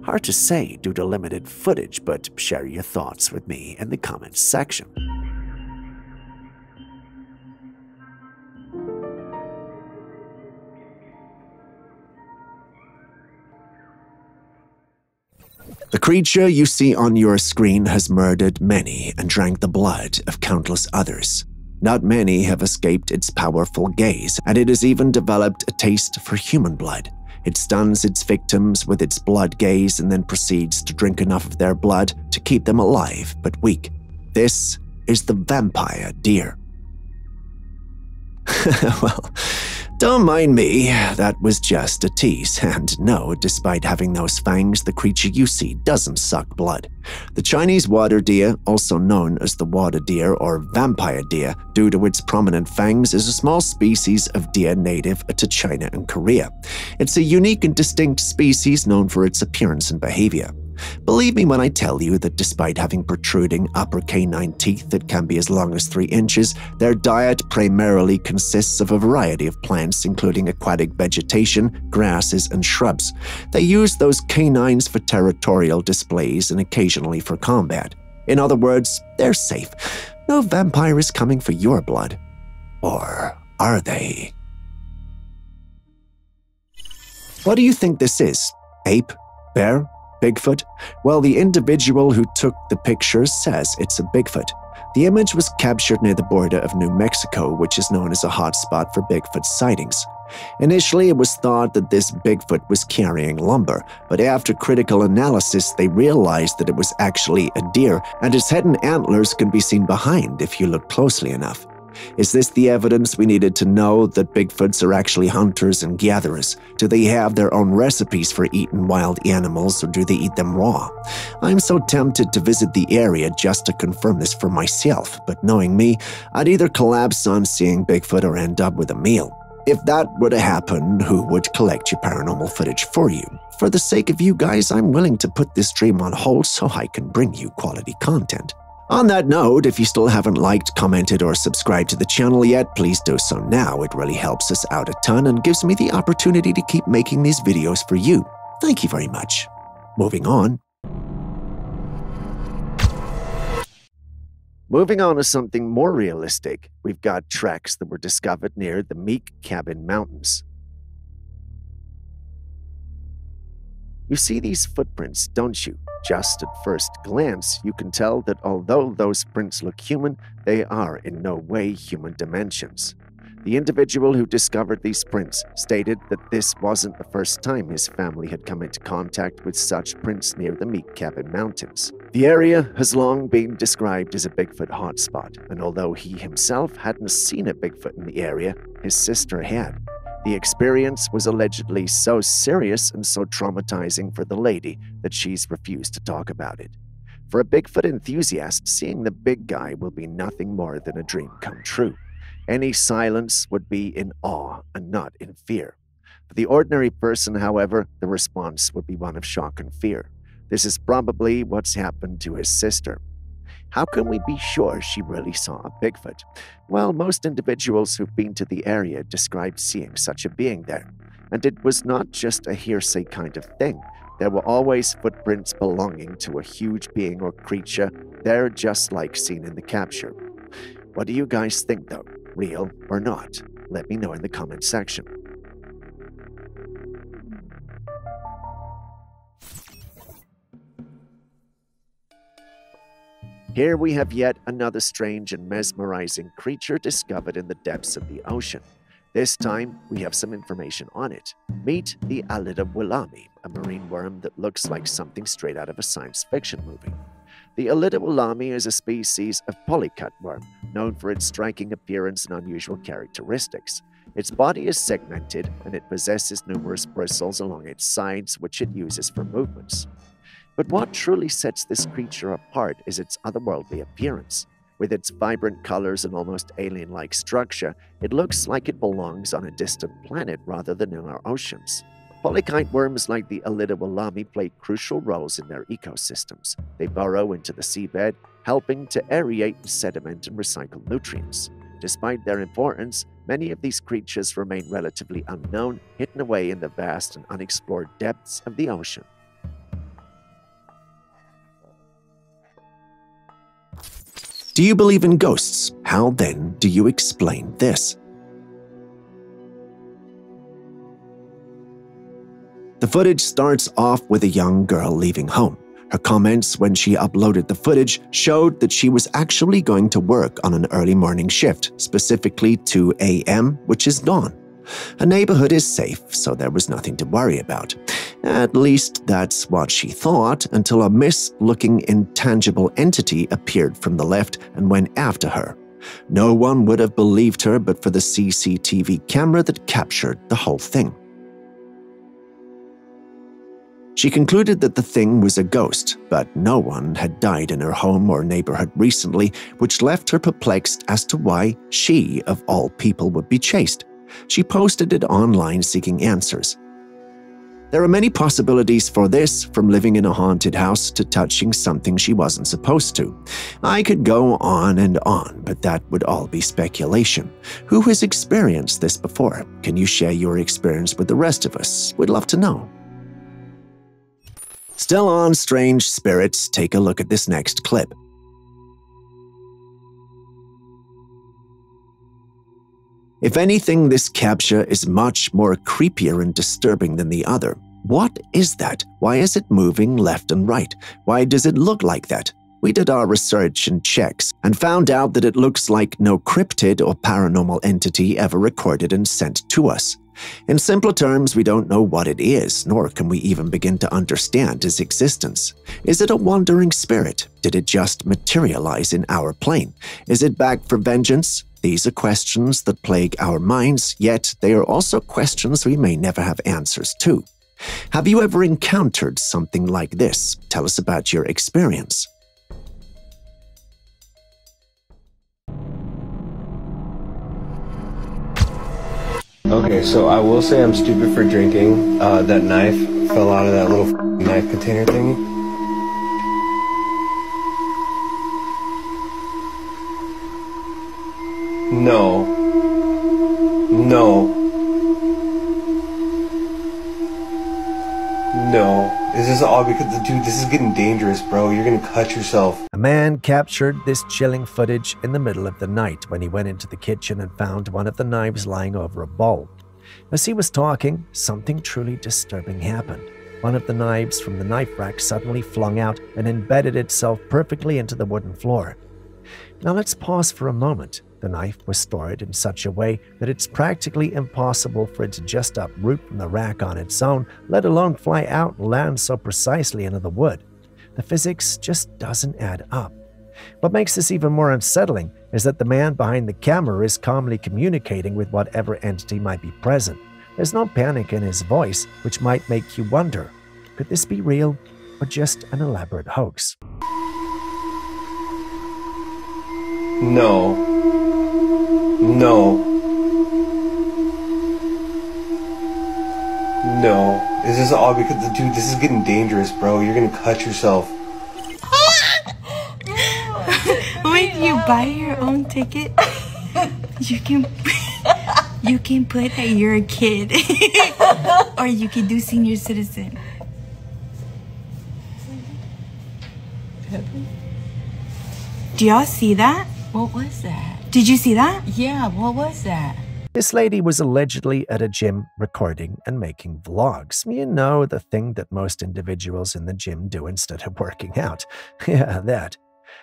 Hard to say due to limited footage, but share your thoughts with me in the comments section. The creature you see on your screen has murdered many and drank the blood of countless others. Not many have escaped its powerful gaze, and it has even developed a taste for human blood. It stuns its victims with its blood gaze and then proceeds to drink enough of their blood to keep them alive but weak. This is the vampire deer. Well, don't mind me, that was just a tease, and no, despite having those fangs, the creature you see doesn't suck blood. The Chinese water deer, also known as the water deer or vampire deer, due to its prominent fangs, is a small species of deer native to China and Korea. It's a unique and distinct species known for its appearance and behavior. Believe me when I tell you that despite having protruding upper canine teeth that can be as long as 3 inches, their diet primarily consists of a variety of plants, including aquatic vegetation, grasses, and shrubs. They use those canines for territorial displays and occasionally for combat. In other words, they're safe. No vampire is coming for your blood. Or are they? What do you think this is? Ape? Bear? Bigfoot? Well, the individual who took the picture says it's a Bigfoot. The image was captured near the border of New Mexico, which is known as a hotspot for Bigfoot sightings. Initially, it was thought that this Bigfoot was carrying lumber, but after critical analysis, they realized that it was actually a deer, and its head and antlers can be seen behind if you look closely enough. Is this the evidence we needed to know that Bigfoots are actually hunters and gatherers? Do they have their own recipes for eating wild animals, or do they eat them raw? I'm so tempted to visit the area just to confirm this for myself, but knowing me, I'd either collapse on seeing Bigfoot or end up with a meal. If that were to happen, who would collect your paranormal footage for you? For the sake of you guys, I'm willing to put this dream on hold so I can bring you quality content. On that note, if you still haven't liked, commented, or subscribed to the channel yet, please do so now. It really helps us out a ton and gives me the opportunity to keep making these videos for you. Thank you very much. Moving on. Moving on to something more realistic, we've got tracks that were discovered near the Meek Cabin Mountains. You see these footprints, don't you? Just at first glance, you can tell that although those prints look human, they are in no way human dimensions. The individual who discovered these prints stated that this wasn't the first time his family had come into contact with such prints near the Meek Cabin Mountains. The area has long been described as a Bigfoot hotspot, and although he himself hadn't seen a Bigfoot in the area, his sister had. The experience was allegedly so serious and so traumatizing for the lady that she's refused to talk about it. For a Bigfoot enthusiast, seeing the big guy will be nothing more than a dream come true. Any silence would be in awe and not in fear. For the ordinary person, however, the response would be one of shock and fear. This is probably what's happened to his sister. How can we be sure she really saw a Bigfoot? Well, most individuals who've been to the area described seeing such a being there. And it was not just a hearsay kind of thing. There were always footprints belonging to a huge being or creature there, just like seen in the capture. What do you guys think though? Real or not? Let me know in the comment section. Here we have yet another strange and mesmerizing creature discovered in the depths of the ocean. This time, we have some information on it. Meet the Alida-Wilami, a marine worm that looks like something straight out of a science fiction movie. The Alida-Wilami is a species of polycut worm, known for its striking appearance and unusual characteristics. Its body is segmented, and it possesses numerous bristles along its sides, which it uses for movements. But what truly sets this creature apart is its otherworldly appearance. With its vibrant colors and almost alien-like structure, it looks like it belongs on a distant planet rather than in our oceans. Polychaete worms like the Alida-Wilami play crucial roles in their ecosystems. They burrow into the seabed, helping to aerate sediment and recycle nutrients. Despite their importance, many of these creatures remain relatively unknown, hidden away in the vast and unexplored depths of the ocean. Do you believe in ghosts? How then do you explain this? The footage starts off with a young girl leaving home. Her comments when she uploaded the footage showed that she was actually going to work on an early morning shift, specifically 2 a.m., which is dawn. Her neighborhood is safe, so there was nothing to worry about. At least that's what she thought, until a mist-looking intangible entity appeared from the left and went after her. No one would have believed her but for the CCTV camera that captured the whole thing. She concluded that the thing was a ghost, but no one had died in her home or neighborhood recently, which left her perplexed as to why she, of all people, would be chased. She posted it online seeking answers. There are many possibilities for this, from living in a haunted house to touching something she wasn't supposed to. I could go on, but that would all be speculation. Who has experienced this before? Can you share your experience with the rest of us? We'd love to know. Still on strange spirits, take a look at this next clip. If anything, this capture is much more creepier and disturbing than the other. What is that? Why is it moving left and right? Why does it look like that? We did our research and checks and found out that it looks like no cryptid or paranormal entity ever recorded and sent to us. In simpler terms, we don't know what it is, nor can we even begin to understand its existence. Is it a wandering spirit? Did it just materialize in our plane? Is it back for vengeance? These are questions that plague our minds, yet they are also questions we may never have answers to. Have you ever encountered something like this? Tell us about your experience. Okay, so I will say I'm stupid for drinking. That knife fell out of that little knife container thingy. No. This is all because, dude, this is getting dangerous, bro. You're gonna cut yourself. A man captured this chilling footage in the middle of the night when he went into the kitchen and found one of the knives lying over a bowl. As he was talking, something truly disturbing happened. One of the knives from the knife rack suddenly flung out and embedded itself perfectly into the wooden floor. Now let's pause for a moment. The knife was stored in such a way that it's practically impossible for it to just uproot from the rack on its own, let alone fly out and land so precisely into the wood. The physics just doesn't add up. What makes this even more unsettling is that the man behind the camera is calmly communicating with whatever entity might be present. There's no panic in his voice, which might make you wonder, could this be real or just an elaborate hoax? No. This is all because, dude, this is getting dangerous, bro. You're gonna cut yourself. When you buy your own ticket, you can put that you're a kid, or you can do senior citizen. Do y'all see that? What was that? Did you see that? Yeah, what was that? This lady was allegedly at a gym recording and making vlogs. You know, the thing that most individuals in the gym do instead of working out. Yeah, that.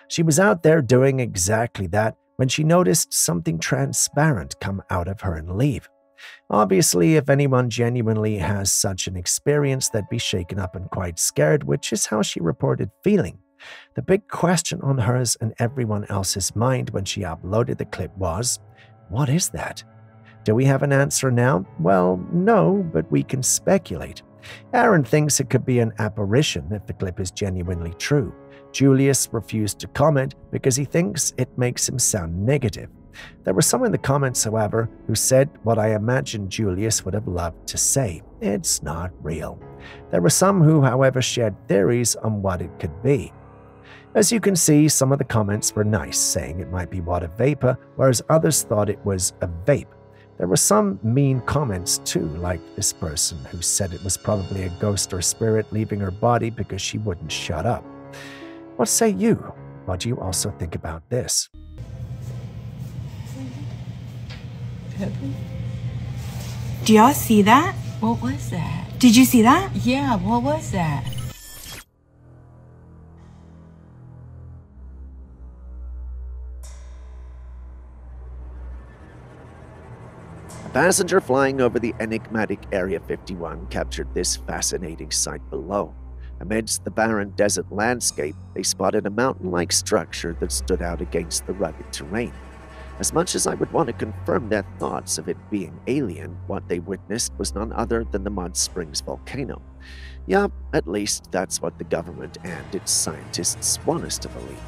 She was out there doing exactly that when she noticed something transparent come out of her and leave. Obviously, if anyone genuinely has such an experience, they'd be shaken up and quite scared, which is how she reported feeling. The big question on hers and everyone else's mind when she uploaded the clip was, what is that? Do we have an answer now? Well, no, but we can speculate. Aaron thinks it could be an apparition if the clip is genuinely true. Julius refused to comment because he thinks it makes him sound negative. There were some in the comments, however, who said what I imagine Julius would have loved to say. It's not real. There were some who, however, shared theories on what it could be. As you can see, some of the comments were nice, saying it might be water vapor, whereas others thought it was a vape. There were some mean comments too, like this person who said it was probably a ghost or spirit leaving her body because she wouldn't shut up. What say you? What do you also think about this? Do y'all see that? What was that? Did you see that? Yeah, what was that? A passenger flying over the enigmatic Area 51 captured this fascinating sight below. Amidst the barren desert landscape, they spotted a mountain-like structure that stood out against the rugged terrain. As much as I would want to confirm their thoughts of it being alien, what they witnessed was none other than the Mud Springs volcano. Yeah, at least that's what the government and its scientists want us to believe.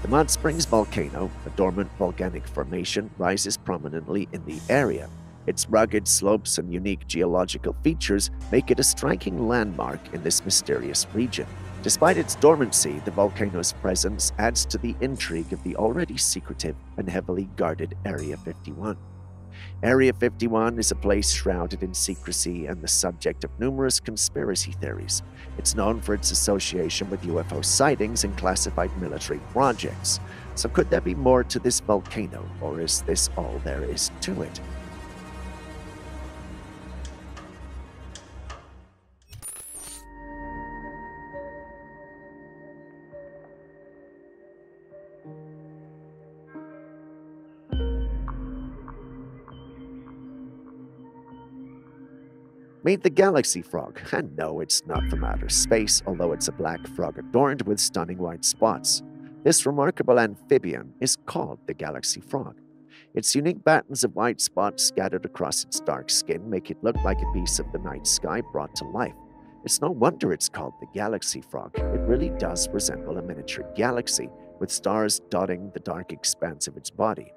The Mud Springs volcano, a dormant volcanic formation, rises prominently in the area. Its rugged slopes and unique geological features make it a striking landmark in this mysterious region. Despite its dormancy, the volcano's presence adds to the intrigue of the already secretive and heavily guarded Area 51. Area 51 is a place shrouded in secrecy and the subject of numerous conspiracy theories. It's known for its association with UFO sightings and classified military projects. So could there be more to this volcano, or is this all there is to it? Meet the galaxy frog, and no, it's not from outer space, although it's a black frog adorned with stunning white spots. This remarkable amphibian is called the galaxy frog. Its unique patterns of white spots scattered across its dark skin make it look like a piece of the night sky brought to life. It's no wonder it's called the galaxy frog. It really does resemble a miniature galaxy, with stars dotting the dark expanse of its body.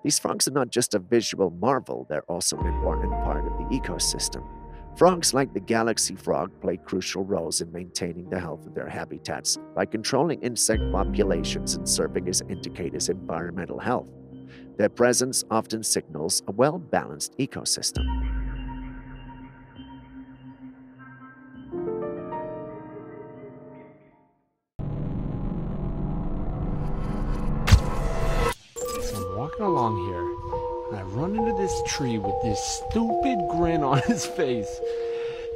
These frogs are not just a visual marvel, they're also an important part of the ecosystem. Frogs like the galaxy frog play crucial roles in maintaining the health of their habitats by controlling insect populations and serving as indicators of environmental health. Their presence often signals a well-balanced ecosystem. So I'm walking along here, and I run into this tree with this stupid grin on his face.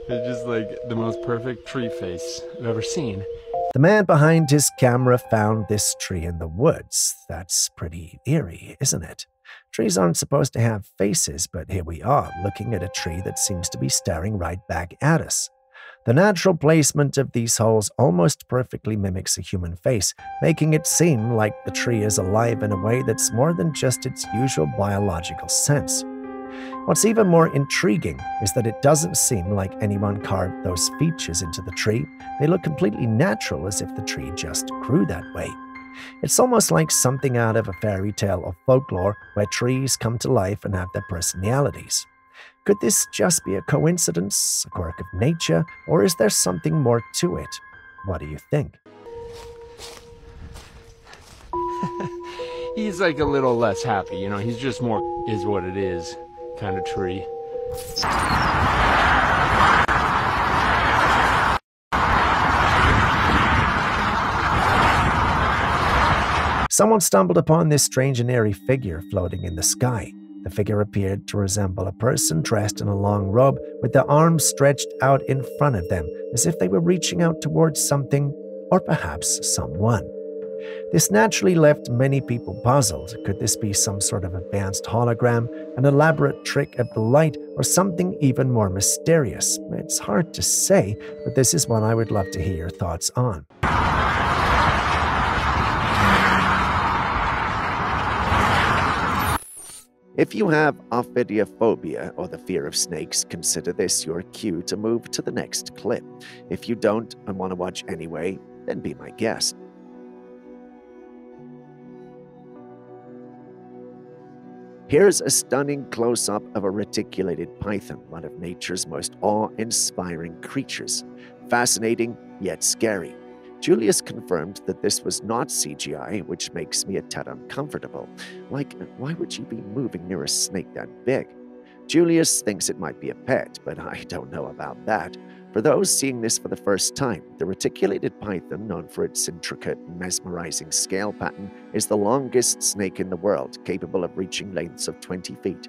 It's just like the most perfect tree face I've ever seen. The man behind his camera found this tree in the woods. That's pretty eerie, isn't it? Trees aren't supposed to have faces, but here we are, looking at a tree that seems to be staring right back at us. The natural placement of these holes almost perfectly mimics a human face, making it seem like the tree is alive in a way that's more than just its usual biological sense. What's even more intriguing is that it doesn't seem like anyone carved those features into the tree. They look completely natural, as if the tree just grew that way. It's almost like something out of a fairy tale or folklore where trees come to life and have their personalities. Could this just be a coincidence, a quirk of nature, or is there something more to it? What do you think? He's like a little less happy, you know, he's just more is what it is kind of tree. Someone stumbled upon this strange and airy figure floating in the sky. The figure appeared to resemble a person dressed in a long robe with their arms stretched out in front of them, as if they were reaching out towards something or perhaps someone. This naturally left many people puzzled. Could this be some sort of advanced hologram, an elaborate trick of the light, or something even more mysterious? It's hard to say, but this is one I would love to hear your thoughts on. If you have ophidiophobia or the fear of snakes, consider this your cue to move to the next clip. If you don't and want to watch anyway, then be my guest. Here's a stunning close-up of a reticulated python, one of nature's most awe-inspiring creatures. Fascinating, yet scary. Julius confirmed that this was not CGI, which makes me a tad uncomfortable. Like, why would you be moving near a snake that big? Julius thinks it might be a pet, but I don't know about that. For those seeing this for the first time, the reticulated python, known for its intricate and mesmerizing scale pattern, is the longest snake in the world, capable of reaching lengths of 20 feet.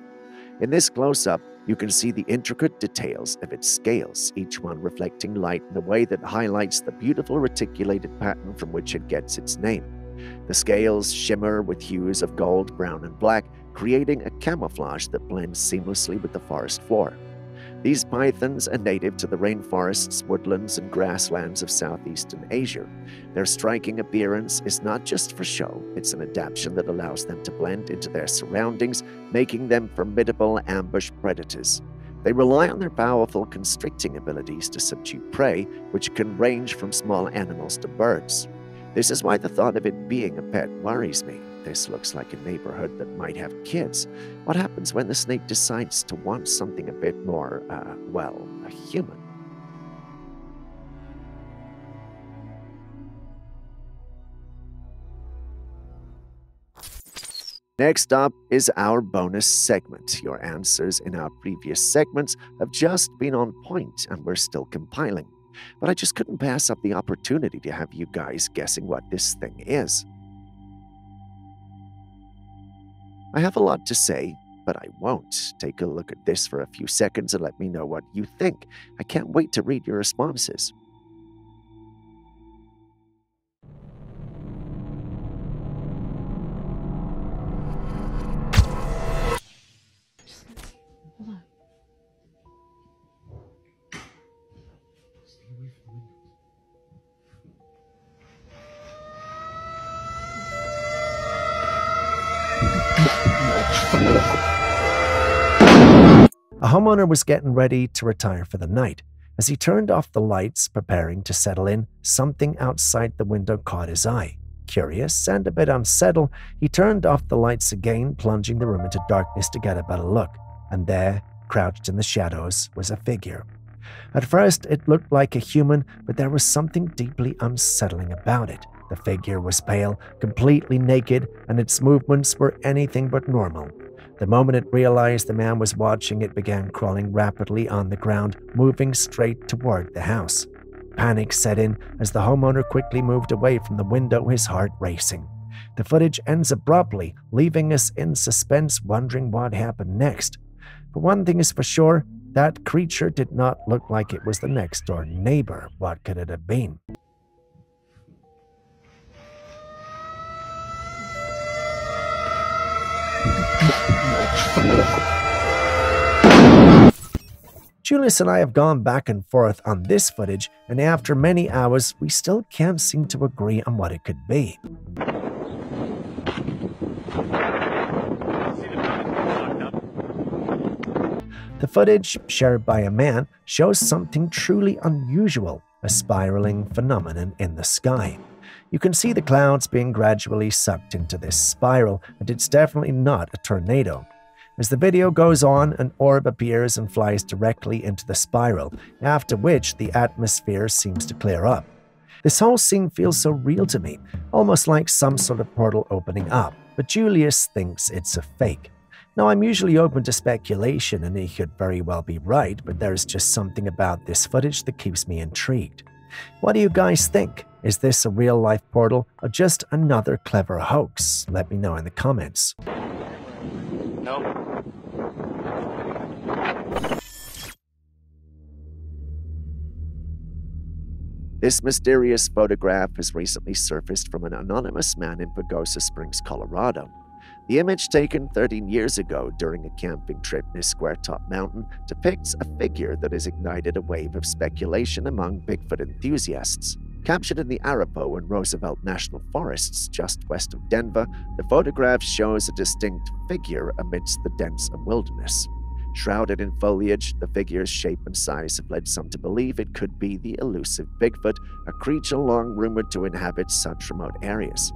In this close-up, you can see the intricate details of its scales, each one reflecting light in a way that highlights the beautiful reticulated pattern from which it gets its name. The scales shimmer with hues of gold, brown, and black, creating a camouflage that blends seamlessly with the forest floor. These pythons are native to the rainforests, woodlands, and grasslands of southeastern Asia. Their striking appearance is not just for show, it's an adaptation that allows them to blend into their surroundings, making them formidable ambush predators. They rely on their powerful constricting abilities to subdue prey, which can range from small animals to birds. This is why the thought of it being a pet worries me. This looks like a neighborhood that might have kids. What happens when the snake decides to want something a bit more, a human? Next up is our bonus segment. Your answers in our previous segments have just been on point, and we're still compiling. But I just couldn't pass up the opportunity to have you guys guessing what this thing is. I have a lot to say, but I won't. Take a look at this for a few seconds and let me know what you think. I can't wait to read your responses. A homeowner was getting ready to retire for the night. As he turned off the lights, preparing to settle in, something outside the window caught his eye. Curious and a bit unsettled, he turned off the lights again, plunging the room into darkness to get a better look. And there, crouched in the shadows, was a figure. At first, it looked like a human, but there was something deeply unsettling about it. The figure was pale, completely naked, and its movements were anything but normal. The moment it realized the man was watching, it began crawling rapidly on the ground, moving straight toward the house. Panic set in as the homeowner quickly moved away from the window, his heart racing. The footage ends abruptly, leaving us in suspense, wondering what happened next. But one thing is for sure, that creature did not look like it was the next-door neighbor. What could it have been? Julius and I have gone back and forth on this footage, and after many hours, we still can't seem to agree on what it could be. The footage, shared by a man, shows something truly unusual, a spiraling phenomenon in the sky. You can see the clouds being gradually sucked into this spiral, and it's definitely not a tornado. As the video goes on, an orb appears and flies directly into the spiral, after which the atmosphere seems to clear up. This whole scene feels so real to me, almost like some sort of portal opening up, but Julius thinks it's a fake. Now, I'm usually open to speculation, and he could very well be right, but there's just something about this footage that keeps me intrigued. What do you guys think? Is this a real-life portal or just another clever hoax? Let me know in the comments. Nope. This mysterious photograph has recently surfaced from an anonymous man in Pagosa Springs, Colorado. The image taken 13 years ago during a camping trip near Square Top Mountain depicts a figure that has ignited a wave of speculation among Bigfoot enthusiasts. Captured in the Arapaho and Roosevelt National Forests just west of Denver, the photograph shows a distinct figure amidst the dense wilderness. Shrouded in foliage, the figure's shape and size have led some to believe it could be the elusive Bigfoot, a creature long rumored to inhabit such remote areas.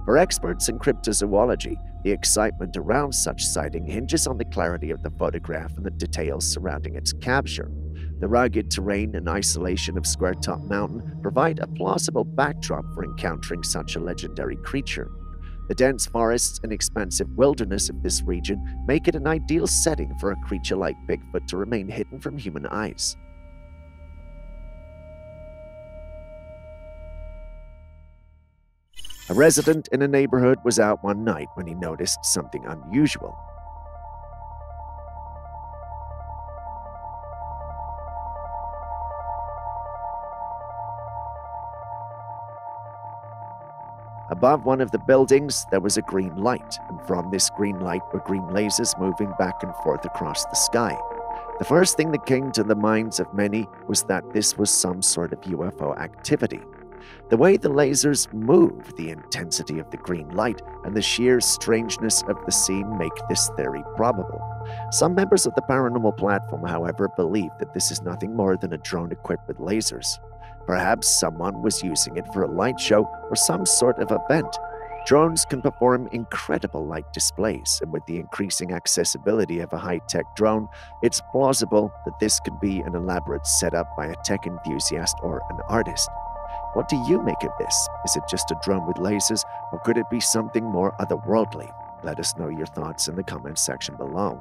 For experts in cryptozoology, the excitement around such sighting hinges on the clarity of the photograph and the details surrounding its capture. The rugged terrain and isolation of Square Top Mountain provide a plausible backdrop for encountering such a legendary creature. The dense forests and expansive wilderness of this region make it an ideal setting for a creature like Bigfoot to remain hidden from human eyes. A resident in a neighborhood was out one night when he noticed something unusual. Above one of the buildings, there was a green light, and from this green light were green lasers moving back and forth across the sky. The first thing that came to the minds of many was that this was some sort of UFO activity. The way the lasers move, the intensity of the green light, and the sheer strangeness of the scene make this theory probable. Some members of the paranormal platform, however, believe that this is nothing more than a drone equipped with lasers. Perhaps someone was using it for a light show or some sort of event. Drones can perform incredible light displays, and with the increasing accessibility of a high-tech drone, it's plausible that this could be an elaborate setup by a tech enthusiast or an artist. What do you make of this? Is it just a drone with lasers, or could it be something more otherworldly? Let us know your thoughts in the comments section below.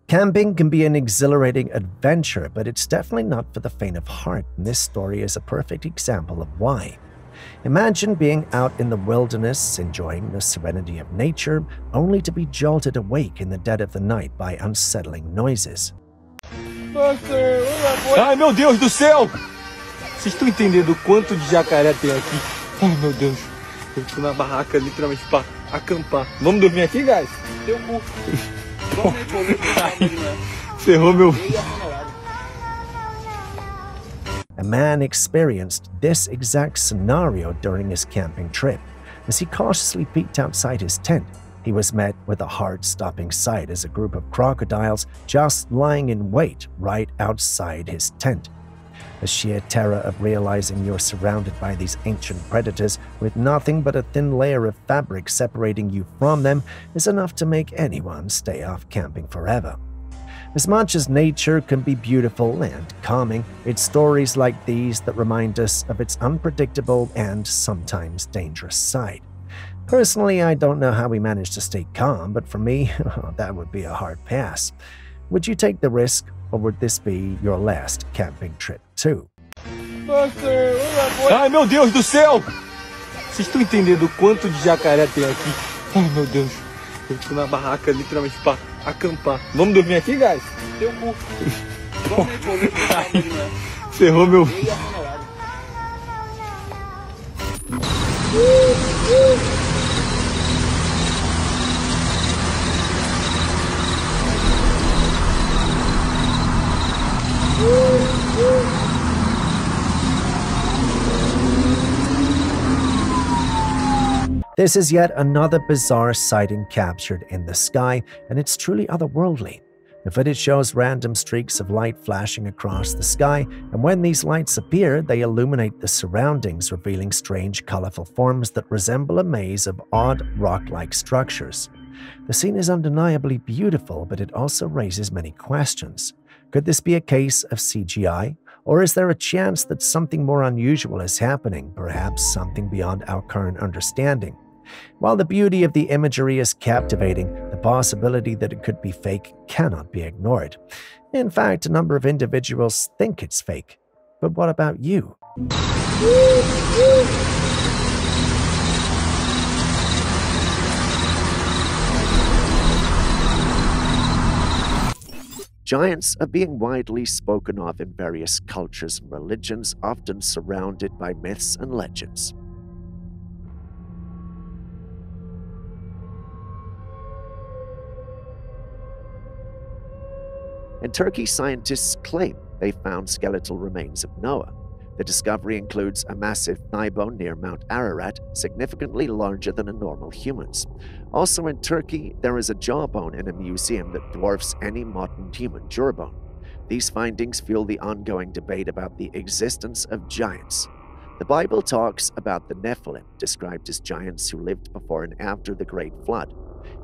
Camping can be an exhilarating adventure, but it's definitely not for the faint of heart, and this story is a perfect example of why. Imagine being out in the wilderness, enjoying the serenity of nature, only to be jolted awake in the dead of the night by unsettling noises. Ai, meu Deus do céu! Vocês estão entendendo o quanto de jacaré tem aqui? Ai, meu Deus. Eu tô na barraca literalmente pra acampar. Vamos dormir aqui, guys? Teu cu. Ferrou meu... A man experienced this exact scenario during his camping trip. As he cautiously peeked outside his tent, he was met with a heart-stopping sight as a group of crocodiles just lying in wait right outside his tent. The sheer terror of realizing you're surrounded by these ancient predators with nothing but a thin layer of fabric separating you from them is enough to make anyone stay off camping forever. As much as nature can be beautiful and calming, it's stories like these that remind us of its unpredictable and sometimes dangerous side. Personally, I don't know how we managed to stay calm, but for me, that would be a hard pass. Would you take the risk, or would this be your last camping trip too? Ai, meu Deus do céu! Vocês estão entendendo o quanto de jacaré tem aqui? Ai, meu Deus. Eu tô na barraca literalmente pra acampar. Vamos dormir aqui, guys? Teu cu. Ferrou meu... This is yet another bizarre sighting captured in the sky, and it's truly otherworldly. The footage shows random streaks of light flashing across the sky, and when these lights appear, they illuminate the surroundings, revealing strange, colorful forms that resemble a maze of odd, rock-like structures. The scene is undeniably beautiful, but it also raises many questions. Could this be a case of CGI? Or is there a chance that something more unusual is happening, perhaps something beyond our current understanding? While the beauty of the imagery is captivating, the possibility that it could be fake cannot be ignored. In fact, a number of individuals think it's fake. But what about you? Giants are being widely spoken of in various cultures and religions, often surrounded by myths and legends. In Turkey, scientists claim they found skeletal remains of Noah. The discovery includes a massive thigh bone near Mount Ararat, significantly larger than a normal human's. Also in Turkey, there is a jawbone in a museum that dwarfs any modern human jawbone. These findings fuel the ongoing debate about the existence of giants. The Bible talks about the Nephilim, described as giants who lived before and after the Great Flood.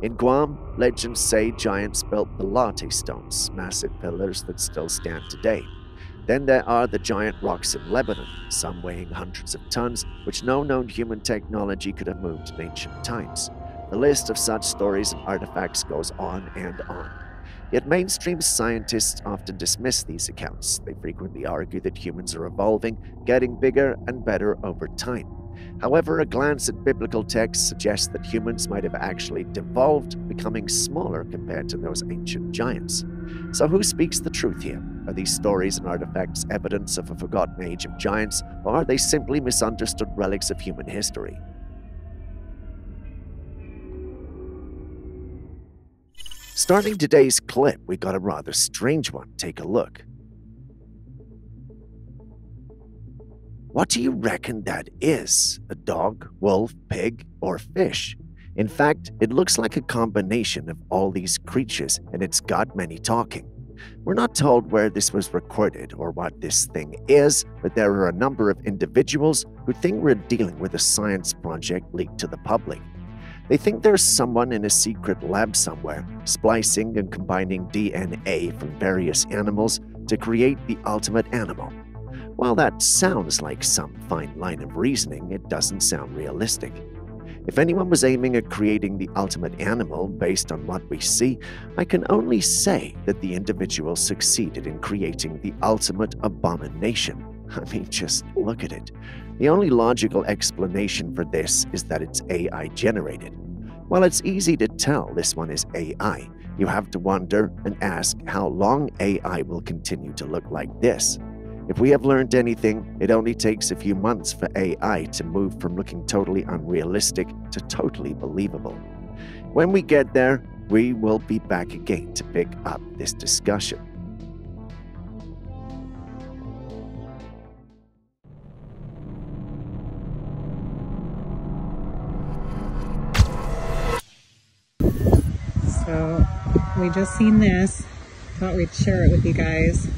In Guam, legends say giants built the latte stones, massive pillars that still stand today. Then there are the giant rocks in Lebanon, some weighing hundreds of tons, which no known human technology could have moved in ancient times. The list of such stories and artifacts goes on and on. Yet mainstream scientists often dismiss these accounts. They frequently argue that humans are evolving, getting bigger and better over time. However, a glance at biblical texts suggests that humans might have actually devolved, becoming smaller compared to those ancient giants. So who speaks the truth here? Are these stories and artifacts evidence of a forgotten age of giants, or are they simply misunderstood relics of human history? Starting today's clip, we got a rather strange one. Take a look. What do you reckon that is? A dog, wolf, pig, or fish? In fact, it looks like a combination of all these creatures, and it's got many talking. We're not told where this was recorded or what this thing is, but there are a number of individuals who think we're dealing with a science project leaked to the public. They think there's someone in a secret lab somewhere, splicing and combining DNA from various animals to create the ultimate animal. While that sounds like some fine line of reasoning, it doesn't sound realistic. If anyone was aiming at creating the ultimate animal based on what we see, I can only say that the individual succeeded in creating the ultimate abomination. I mean, just look at it. The only logical explanation for this is that it's AI generated. While it's easy to tell this one is AI, you have to wonder and ask how long AI will continue to look like this. If we have learned anything, it only takes a few months for AI to move from looking totally unrealistic to totally believable. When we get there, we will be back again to pick up this discussion. So, we just seen this. Thought we'd share it with you guys.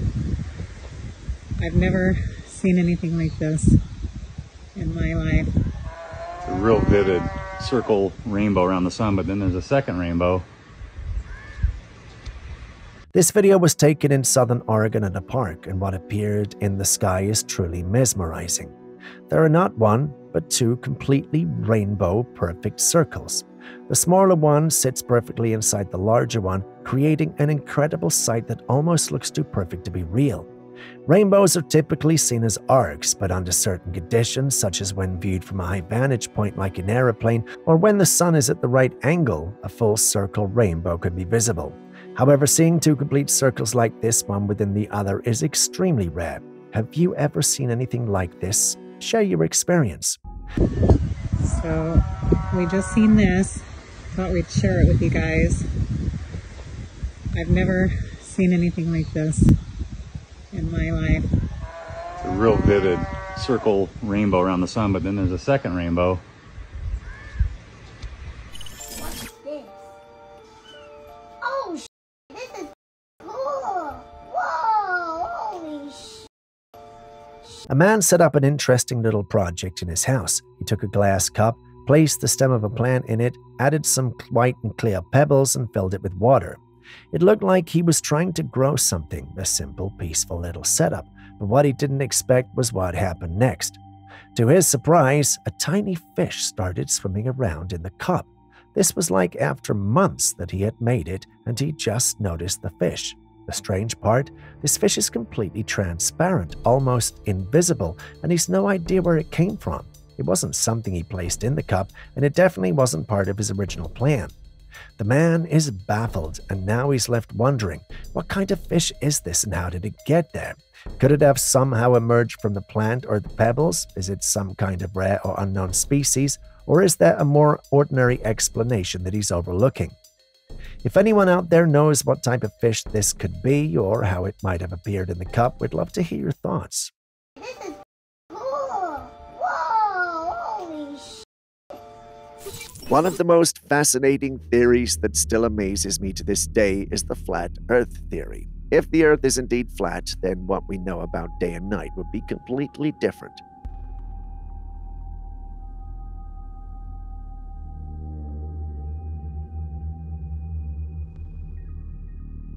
I've never seen anything like this in my life. It's a real vivid circle rainbow around the sun, but then there's a second rainbow. This video was taken in southern Oregon at a park, and what appeared in the sky is truly mesmerizing. There are not one, but two completely rainbow perfect circles. The smaller one sits perfectly inside the larger one, creating an incredible sight that almost looks too perfect to be real. Rainbows are typically seen as arcs, but under certain conditions, such as when viewed from a high vantage point like an aeroplane, or when the sun is at the right angle, a full circle rainbow could be visible. However, seeing two complete circles like this one within the other is extremely rare. Have you ever seen anything like this? Share your experience. So, we just seen this. Thought we'd share it with you guys. I've never seen anything like this in my life. It's a real vivid circle rainbow around the sun, but then there's a second rainbow. What's this? Oh, this is cool. Whoa, holy A man set up an interesting little project in his house. He took a glass cup, placed the stem of a plant in it, added some white and clear pebbles, and filled it with water. It looked like he was trying to grow something, a simple, peaceful little setup, but what he didn't expect was what happened next. To his surprise, a tiny fish started swimming around in the cup. This was like after months that he had made it, and he just noticed the fish. The strange part, this fish is completely transparent, almost invisible, and he's no idea where it came from. It wasn't something he placed in the cup, and it definitely wasn't part of his original plan. The man is baffled, and now he's left wondering, what kind of fish is this and how did it get there? Could it have somehow emerged from the plant or the pebbles? Is it some kind of rare or unknown species? Or is there a more ordinary explanation that he's overlooking? If anyone out there knows what type of fish this could be or how it might have appeared in the cup, we'd love to hear your thoughts. One of the most fascinating theories that still amazes me to this day is the flat Earth theory. If the Earth is indeed flat, then what we know about day and night would be completely different.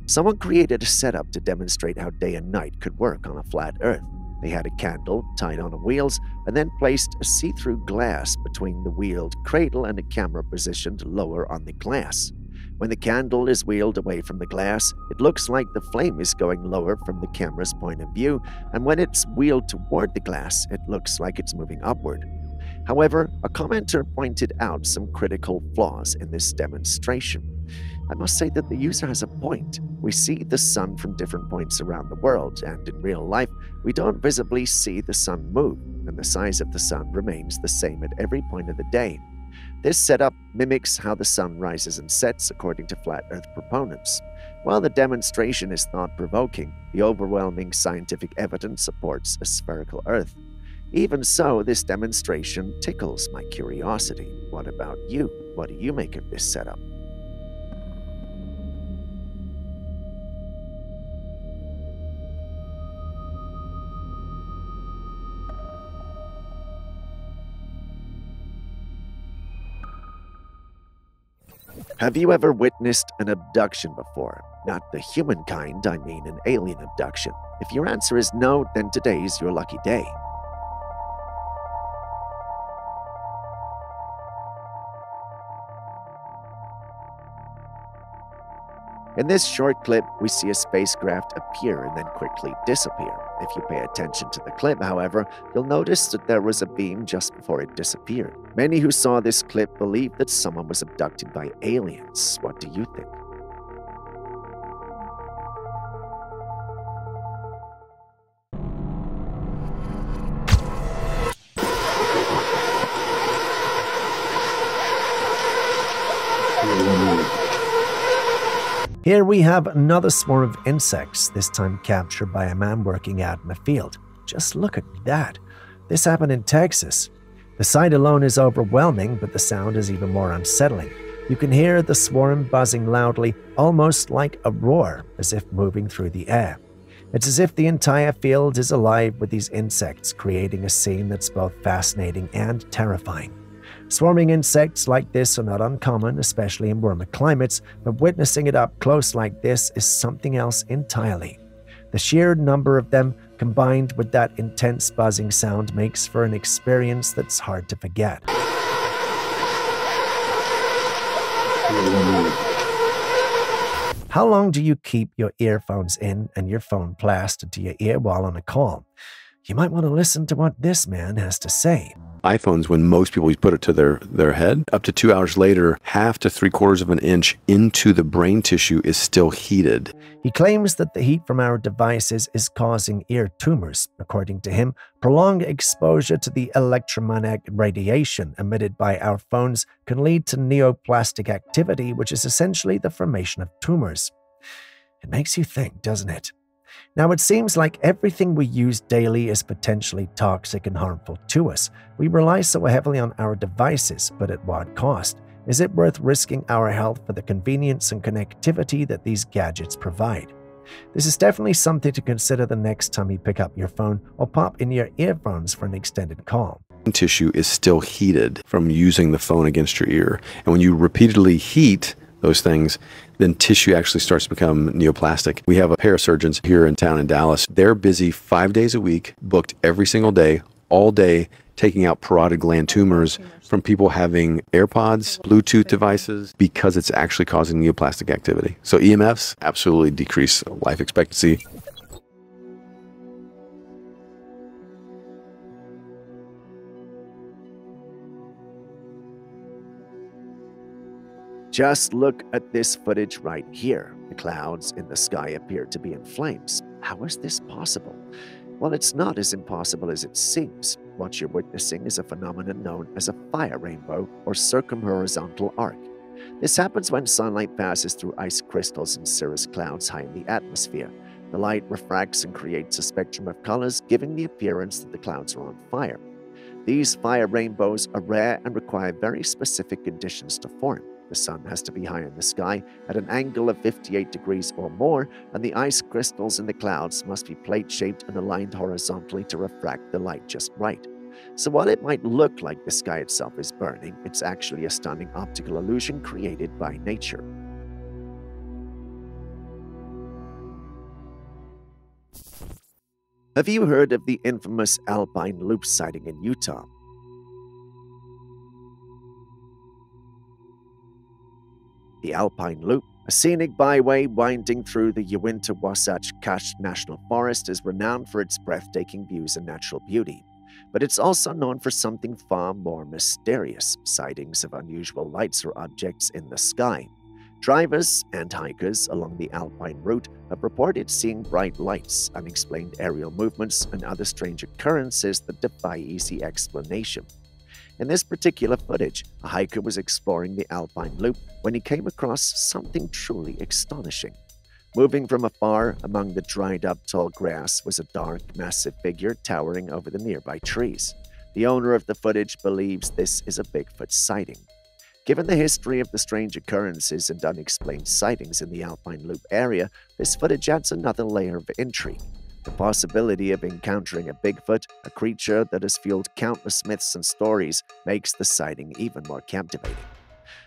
Someone created a setup to demonstrate how day and night could work on a flat Earth. They had a candle tied on wheels and then placed a see-through glass between the wheeled cradle and a camera positioned lower on the glass. When the candle is wheeled away from the glass, it looks like the flame is going lower from the camera's point of view, and when it's wheeled toward the glass, it looks like it's moving upward. However, a commenter pointed out some critical flaws in this demonstration. I must say that the user has a point. We see the sun from different points around the world, and in real life, we don't visibly see the sun move, and the size of the sun remains the same at every point of the day. This setup mimics how the sun rises and sets according to flat Earth proponents. While the demonstration is thought-provoking, the overwhelming scientific evidence supports a spherical Earth. Even so, this demonstration tickles my curiosity. What about you? What do you make of this setup? Have you ever witnessed an abduction before? Not the humankind, I mean an alien abduction. If your answer is no, then today's your lucky day. In this short clip, we see a spacecraft appear and then quickly disappear. If you pay attention to the clip, however, you'll notice that there was a beam just before it disappeared. Many who saw this clip believe that someone was abducted by aliens. What do you think? Here we have another swarm of insects, this time captured by a man working out in a field. Just look at that. This happened in Texas. The sight alone is overwhelming, but the sound is even more unsettling. You can hear the swarm buzzing loudly, almost like a roar, as if moving through the air. It's as if the entire field is alive with these insects, creating a scene that's both fascinating and terrifying. Swarming insects like this are not uncommon, especially in warmer climates, but witnessing it up close like this is something else entirely. The sheer number of them, combined with that intense buzzing sound, makes for an experience that's hard to forget. How long do you keep your earphones in and your phone plastered to your ear while on a call? You might want to listen to what this man has to say. iPhones, when most people put it to their head, up to 2 hours later, 1/2 to 3/4 of an inch into the brain tissue is still heated. He claims that the heat from our devices is causing ear tumors. According to him, prolonged exposure to the electromagnetic radiation emitted by our phones can lead to neoplastic activity, which is essentially the formation of tumors. It makes you think, doesn't it? Now, it seems like everything we use daily is potentially toxic and harmful to us. We rely so heavily on our devices, but at what cost? Is it worth risking our health for the convenience and connectivity that these gadgets provide? This is definitely something to consider the next time you pick up your phone or pop in your earphones for an extended call. Tissue is still heated from using the phone against your ear. And when you repeatedly heat those things, then tissue actually starts to become neoplastic. We have a pair of surgeons here in town in Dallas. They're busy 5 days a week, booked every single day, all day, taking out parotid gland tumors from people having AirPods, Bluetooth devices, because it's actually causing neoplastic activity. So EMFs absolutely decrease life expectancy. Just look at this footage right here. The clouds in the sky appear to be in flames. How is this possible? Well, it's not as impossible as it seems. What you're witnessing is a phenomenon known as a fire rainbow or circumhorizontal arc. This happens when sunlight passes through ice crystals and cirrus clouds high in the atmosphere. The light refracts and creates a spectrum of colors, giving the appearance that the clouds are on fire. These fire rainbows are rare and require very specific conditions to form. The sun has to be high in the sky at an angle of 58 degrees or more, and the ice crystals in the clouds must be plate-shaped and aligned horizontally to refract the light just right. So while it might look like the sky itself is burning, it's actually a stunning optical illusion created by nature. Have you heard of the infamous Alpine Loop sighting in Utah? The Alpine Loop, a scenic byway winding through the Uinta-Wasatch National Forest, is renowned for its breathtaking views and natural beauty. But it's also known for something far more mysterious, sightings of unusual lights or objects in the sky. Drivers and hikers along the Alpine route have reported seeing bright lights, unexplained aerial movements, and other strange occurrences that defy easy explanation. In this particular footage, a hiker was exploring the Alpine Loop when he came across something truly astonishing. Moving from afar among the dried-up tall grass was a dark, massive figure towering over the nearby trees. The owner of the footage believes this is a Bigfoot sighting. Given the history of the strange occurrences and unexplained sightings in the Alpine Loop area, this footage adds another layer of intrigue. The possibility of encountering a Bigfoot, a creature that has fueled countless myths and stories, makes the sighting even more captivating.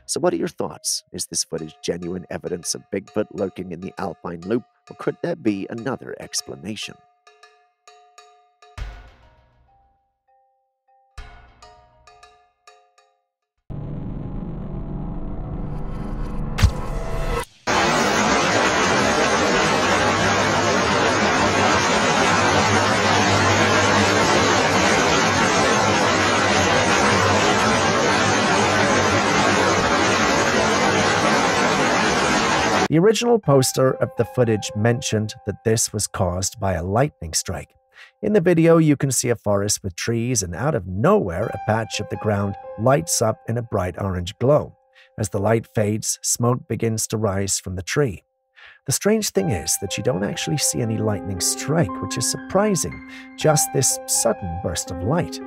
So what are your thoughts? Is this footage genuine evidence of Bigfoot lurking in the Alpine Loop, or could there be another explanation? The original poster of the footage mentioned that this was caused by a lightning strike. In the video, you can see a forest with trees, and out of nowhere, a patch of the ground lights up in a bright orange glow. As the light fades, smoke begins to rise from the tree. The strange thing is that you don't actually see any lightning strike, which is surprising, just this sudden burst of light.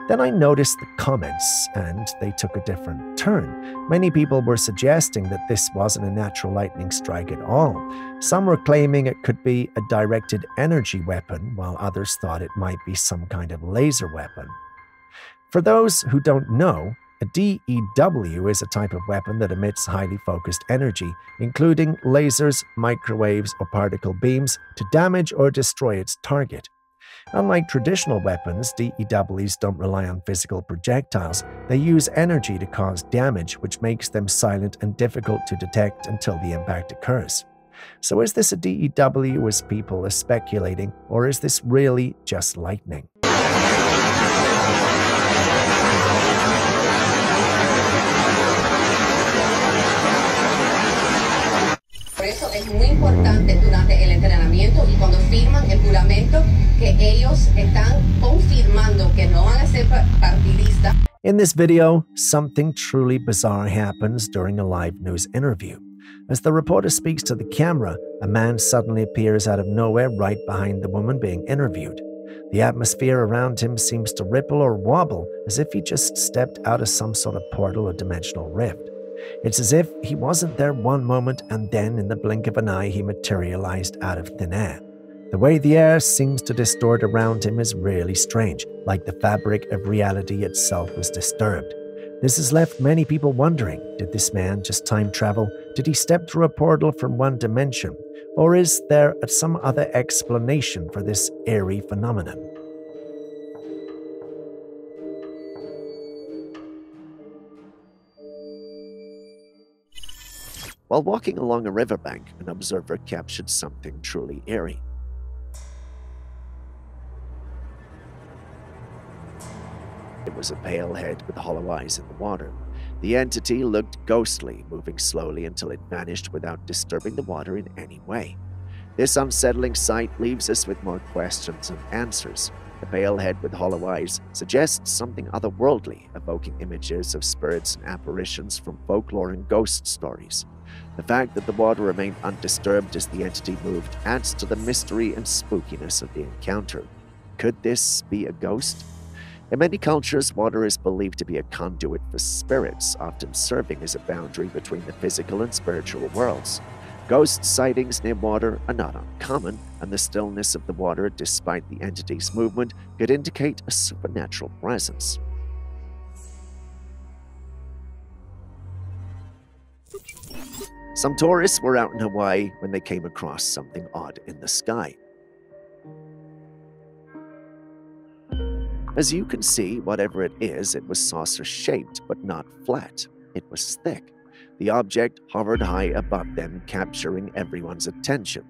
Then I noticed the comments, and they took a different turn. Many people were suggesting that this wasn't a natural lightning strike at all. Some were claiming it could be a directed energy weapon, while others thought it might be some kind of laser weapon. For those who don't know, a DEW is a type of weapon that emits highly focused energy, including lasers, microwaves, or particle beams, to damage or destroy its target. Unlike traditional weapons, DEWs don't rely on physical projectiles. They use energy to cause damage, which makes them silent and difficult to detect until the impact occurs. So is this a DEW, as people are speculating, or is this really just lightning? Por eso es muy importante durante el entrenamiento y cuando firman el juramento que ellos están confirmando que no van a ser partidistas. In this video, something truly bizarre happens during a live news interview. As the reporter speaks to the camera, a man suddenly appears out of nowhere right behind the woman being interviewed. The atmosphere around him seems to ripple or wobble as if he just stepped out of some sort of portal or dimensional rift. It's as if he wasn't there one moment and then in the blink of an eye he materialized out of thin air. The way the air seems to distort around him is really strange, like the fabric of reality itself was disturbed. This has left many people wondering, did this man just time travel? Did he step through a portal from one dimension? Or is there some other explanation for this eerie phenomenon? While walking along a riverbank, an observer captured something truly eerie. It was a pale head with hollow eyes in the water. The entity looked ghostly, moving slowly until it vanished without disturbing the water in any way. This unsettling sight leaves us with more questions than answers. The pale head with hollow eyes suggests something otherworldly, evoking images of spirits and apparitions from folklore and ghost stories. The fact that the water remained undisturbed as the entity moved adds to the mystery and spookiness of the encounter. Could this be a ghost? In many cultures, water is believed to be a conduit for spirits, often serving as a boundary between the physical and spiritual worlds. Ghost sightings near water are not uncommon, and the stillness of the water, despite the entity's movement, could indicate a supernatural presence. Some tourists were out in Hawaii when they came across something odd in the sky. As you can see, whatever it was saucer-shaped but not flat. It was thick. The object hovered high above them, capturing everyone's attention.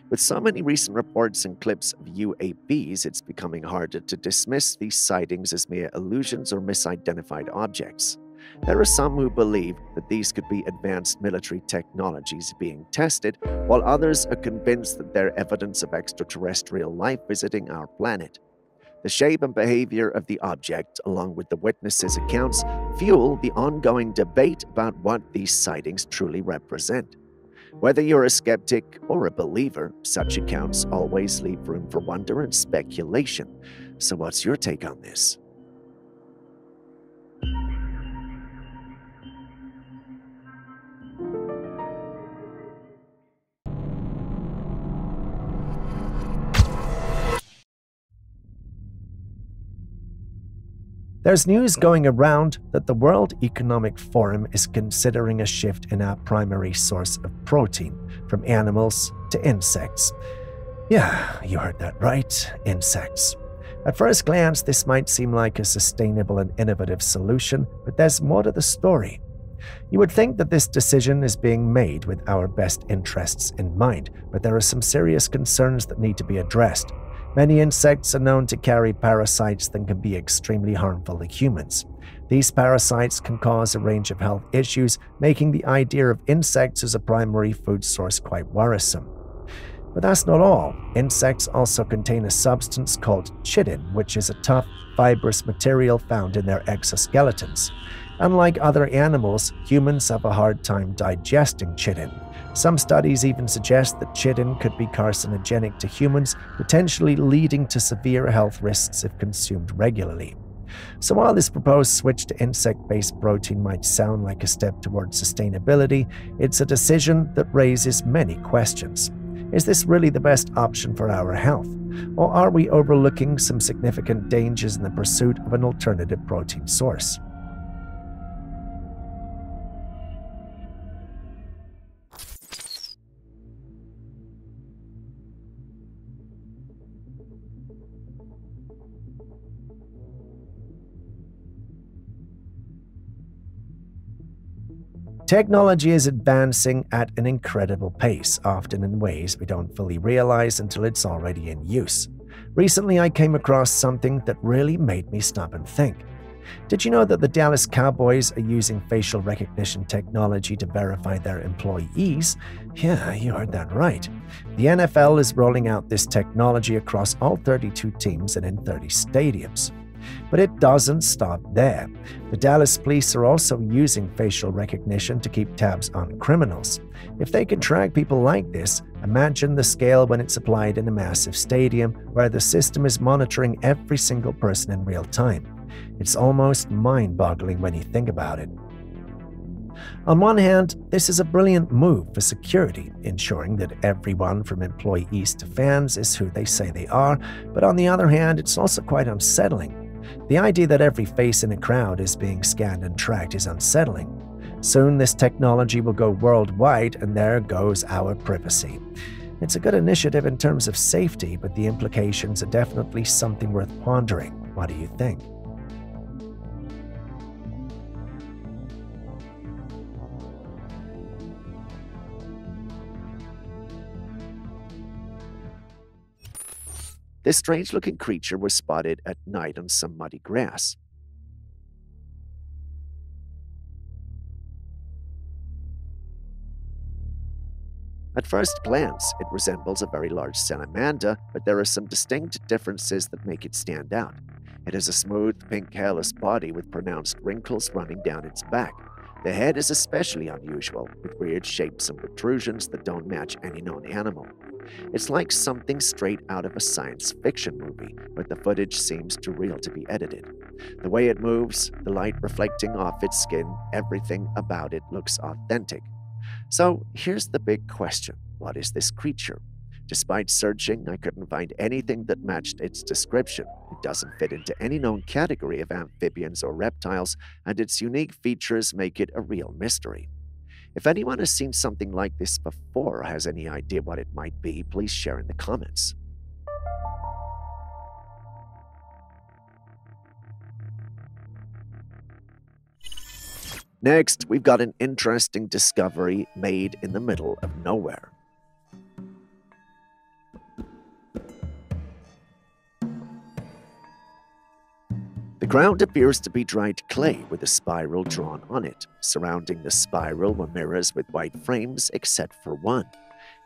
With so many recent reports and clips of UAVs, it's becoming harder to dismiss these sightings as mere illusions or misidentified objects. There are some who believe that these could be advanced military technologies being tested, while others are convinced that they're evidence of extraterrestrial life visiting our planet. The shape and behavior of the object, along with the witnesses' accounts, fuel the ongoing debate about what these sightings truly represent. Whether you're a skeptic or a believer, such accounts always leave room for wonder and speculation. So what's your take on this? There's news going around that the World Economic Forum is considering a shift in our primary source of protein, from animals to insects. Yeah, you heard that right, insects. At first glance, this might seem like a sustainable and innovative solution, but there's more to the story. You would think that this decision is being made with our best interests in mind, but there are some serious concerns that need to be addressed. Many insects are known to carry parasites that can be extremely harmful to humans. These parasites can cause a range of health issues, making the idea of insects as a primary food source quite worrisome. But that's not all. Insects also contain a substance called chitin, which is a tough, fibrous material found in their exoskeletons. Unlike other animals, humans have a hard time digesting chitin. Some studies even suggest that chitin could be carcinogenic to humans, potentially leading to severe health risks if consumed regularly. So while this proposed switch to insect-based protein might sound like a step towards sustainability, it's a decision that raises many questions. Is this really the best option for our health? Or are we overlooking some significant dangers in the pursuit of an alternative protein source? Technology is advancing at an incredible pace, often in ways we don't fully realize until it's already in use. Recently, I came across something that really made me stop and think. Did you know that the Dallas Cowboys are using facial recognition technology to verify their employees? Yeah, you heard that right. The NFL is rolling out this technology across all 32 teams and in 30 stadiums. But it doesn't stop there. The Dallas police are also using facial recognition to keep tabs on criminals. If they can track people like this, imagine the scale when it's applied in a massive stadium where the system is monitoring every single person in real time. It's almost mind-boggling when you think about it. On one hand, this is a brilliant move for security, ensuring that everyone from employees to fans is who they say they are, but on the other hand, it's also quite unsettling. The idea that every face in a crowd is being scanned and tracked is unsettling. Soon this technology will go worldwide, and there goes our privacy. It's a good initiative in terms of safety, but the implications are definitely something worth pondering. What do you think? This strange-looking creature was spotted at night on some muddy grass. At first glance, it resembles a very large salamander, but there are some distinct differences that make it stand out. It has a smooth, pink, hairless body with pronounced wrinkles running down its back. The head is especially unusual, with weird shapes and protrusions that don't match any known animal. It's like something straight out of a science fiction movie, but the footage seems too real to be edited. The way it moves, the light reflecting off its skin, everything about it looks authentic. So here's the big question. What is this creature? Despite searching, I couldn't find anything that matched its description. It doesn't fit into any known category of amphibians or reptiles, and its unique features make it a real mystery. If anyone has seen something like this before or has any idea what it might be, please share in the comments. Next, we've got an interesting discovery made in the middle of nowhere. The ground appears to be dried clay with a spiral drawn on it. Surrounding the spiral were mirrors with white frames, except for one.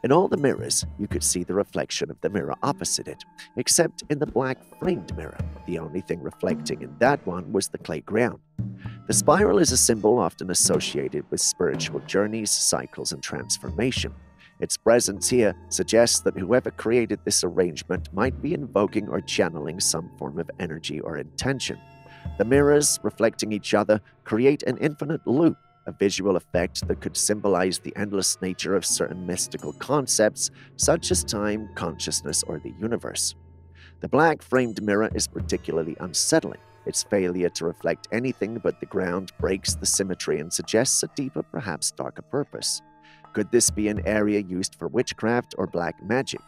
In all the mirrors, you could see the reflection of the mirror opposite it, except in the black framed mirror. The only thing reflecting in that one was the clay ground. The spiral is a symbol often associated with spiritual journeys, cycles, and transformation. Its presence here suggests that whoever created this arrangement might be invoking or channeling some form of energy or intention. The mirrors, reflecting each other, create an infinite loop, a visual effect that could symbolize the endless nature of certain mystical concepts, such as time, consciousness, or the universe. The black framed mirror is particularly unsettling. Its failure to reflect anything but the ground breaks the symmetry and suggests a deeper, perhaps darker purpose. Could this be an area used for witchcraft or black magic?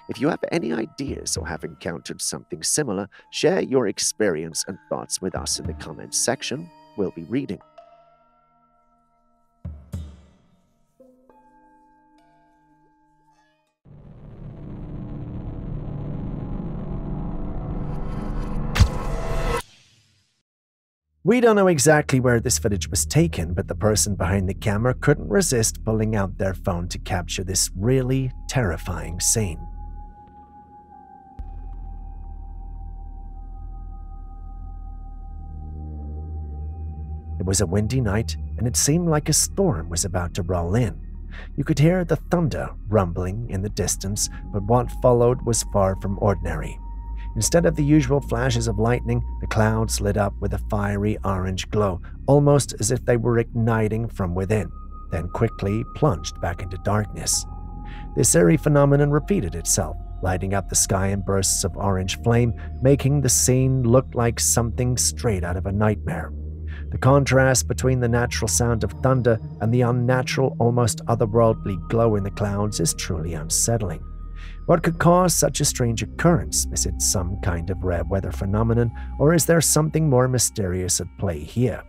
If you have any ideas or have encountered something similar, share your experience and thoughts with us in the comments section. We'll be reading. We don't know exactly where this footage was taken, but the person behind the camera couldn't resist pulling out their phone to capture this really terrifying scene. It was a windy night, and it seemed like a storm was about to roll in. You could hear the thunder rumbling in the distance, but what followed was far from ordinary. Instead of the usual flashes of lightning, the clouds lit up with a fiery orange glow, almost as if they were igniting from within, then quickly plunged back into darkness. This eerie phenomenon repeated itself, lighting up the sky in bursts of orange flame, making the scene look like something straight out of a nightmare. The contrast between the natural sound of thunder and the unnatural, almost otherworldly glow in the clouds is truly unsettling. What could cause such a strange occurrence? Is it some kind of rare weather phenomenon, or is there something more mysterious at play here?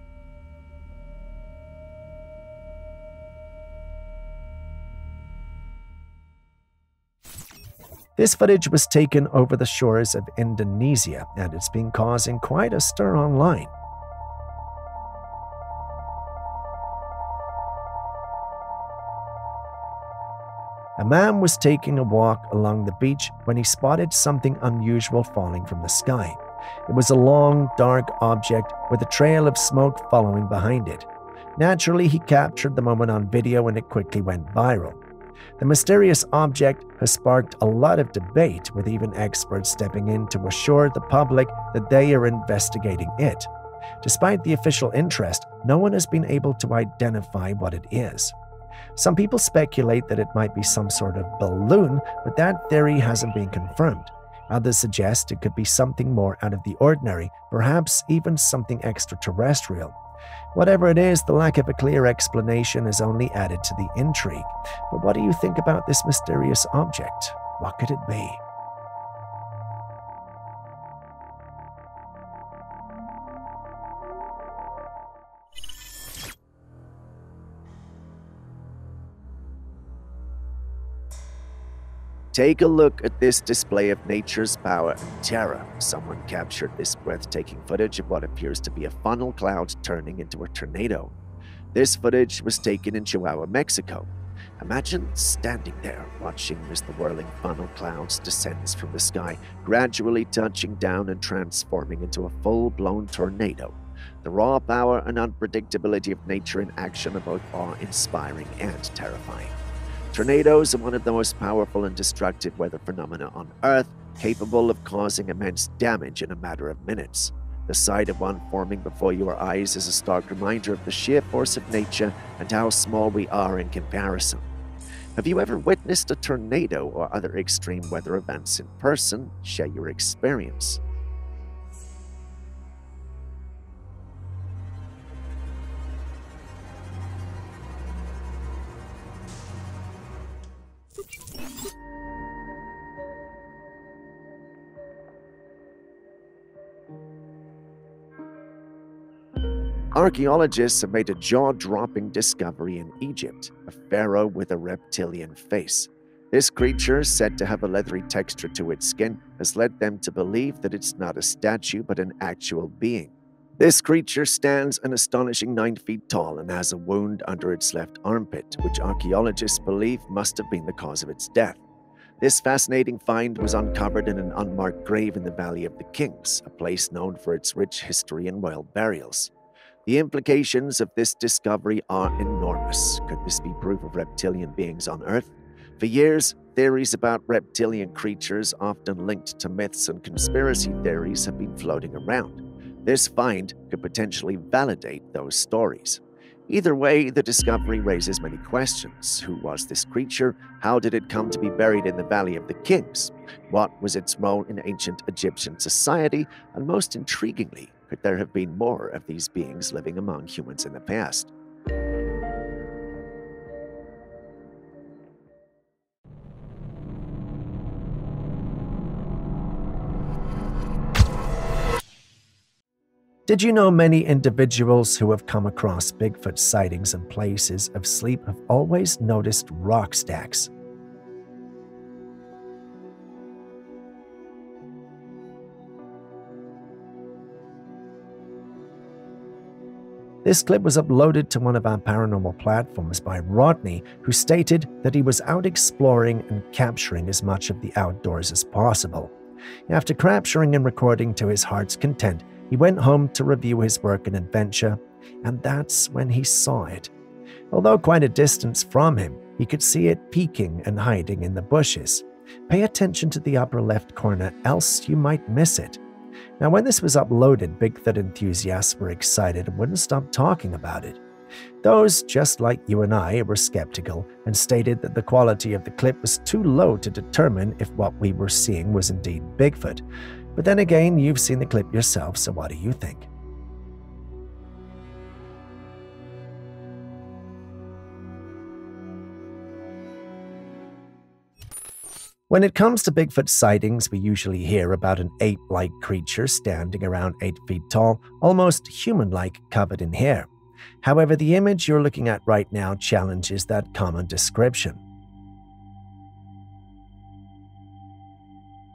This footage was taken over the shores of Indonesia, and it's been causing quite a stir online. A man was taking a walk along the beach when he spotted something unusual falling from the sky. It was a long, dark object with a trail of smoke following behind it. Naturally, he captured the moment on video and it quickly went viral. The mysterious object has sparked a lot of debate, with even experts stepping in to assure the public that they are investigating it. Despite the official interest, no one has been able to identify what it is. Some people speculate that it might be some sort of balloon, but that theory hasn't been confirmed. Others suggest it could be something more out of the ordinary, perhaps even something extraterrestrial. Whatever it is, the lack of a clear explanation has only added to the intrigue. But what do you think about this mysterious object? What could it be? Take a look at this display of nature's power and terror. Someone captured this breathtaking footage of what appears to be a funnel cloud turning into a tornado. This footage was taken in Chihuahua, Mexico. Imagine standing there, watching as the whirling funnel clouds descends from the sky, gradually touching down and transforming into a full-blown tornado. The raw power and unpredictability of nature in action are both awe-inspiring and terrifying. Tornadoes are one of the most powerful and destructive weather phenomena on Earth, capable of causing immense damage in a matter of minutes. The sight of one forming before your eyes is a stark reminder of the sheer force of nature and how small we are in comparison. Have you ever witnessed a tornado or other extreme weather events in person? Share your experience. Archaeologists have made a jaw-dropping discovery in Egypt, a pharaoh with a reptilian face. This creature, said to have a leathery texture to its skin, has led them to believe that it's not a statue but an actual being. This creature stands an astonishing 9 feet tall and has a wound under its left armpit, which archaeologists believe must have been the cause of its death. This fascinating find was uncovered in an unmarked grave in the Valley of the Kings, a place known for its rich history and royal burials. The implications of this discovery are enormous. Could this be proof of reptilian beings on Earth? For years, theories about reptilian creatures, often linked to myths and conspiracy theories, have been floating around. This find could potentially validate those stories. Either way, the discovery raises many questions. Who was this creature? How did it come to be buried in the Valley of the Kings? What was its role in ancient Egyptian society? And most intriguingly, could there have been more of these beings living among humans in the past? Did you know many individuals who have come across Bigfoot sightings in places of sleep have always noticed rock stacks? This clip was uploaded to one of our paranormal platforms by Rodney, who stated that he was out exploring and capturing as much of the outdoors as possible. After capturing and recording to his heart's content, he went home to review his work and adventure, and that's when he saw it. Although quite a distance from him, he could see it peeking and hiding in the bushes. Pay attention to the upper left corner, else you might miss it. Now, when this was uploaded, Bigfoot enthusiasts were excited and wouldn't stop talking about it. Those, just like you and I, were skeptical and stated that the quality of the clip was too low to determine if what we were seeing was indeed Bigfoot. But then again, you've seen the clip yourself, so what do you think? When it comes to Bigfoot sightings, we usually hear about an ape-like creature standing around 8 feet tall, almost human-like, covered in hair. However, the image you're looking at right now challenges that common description.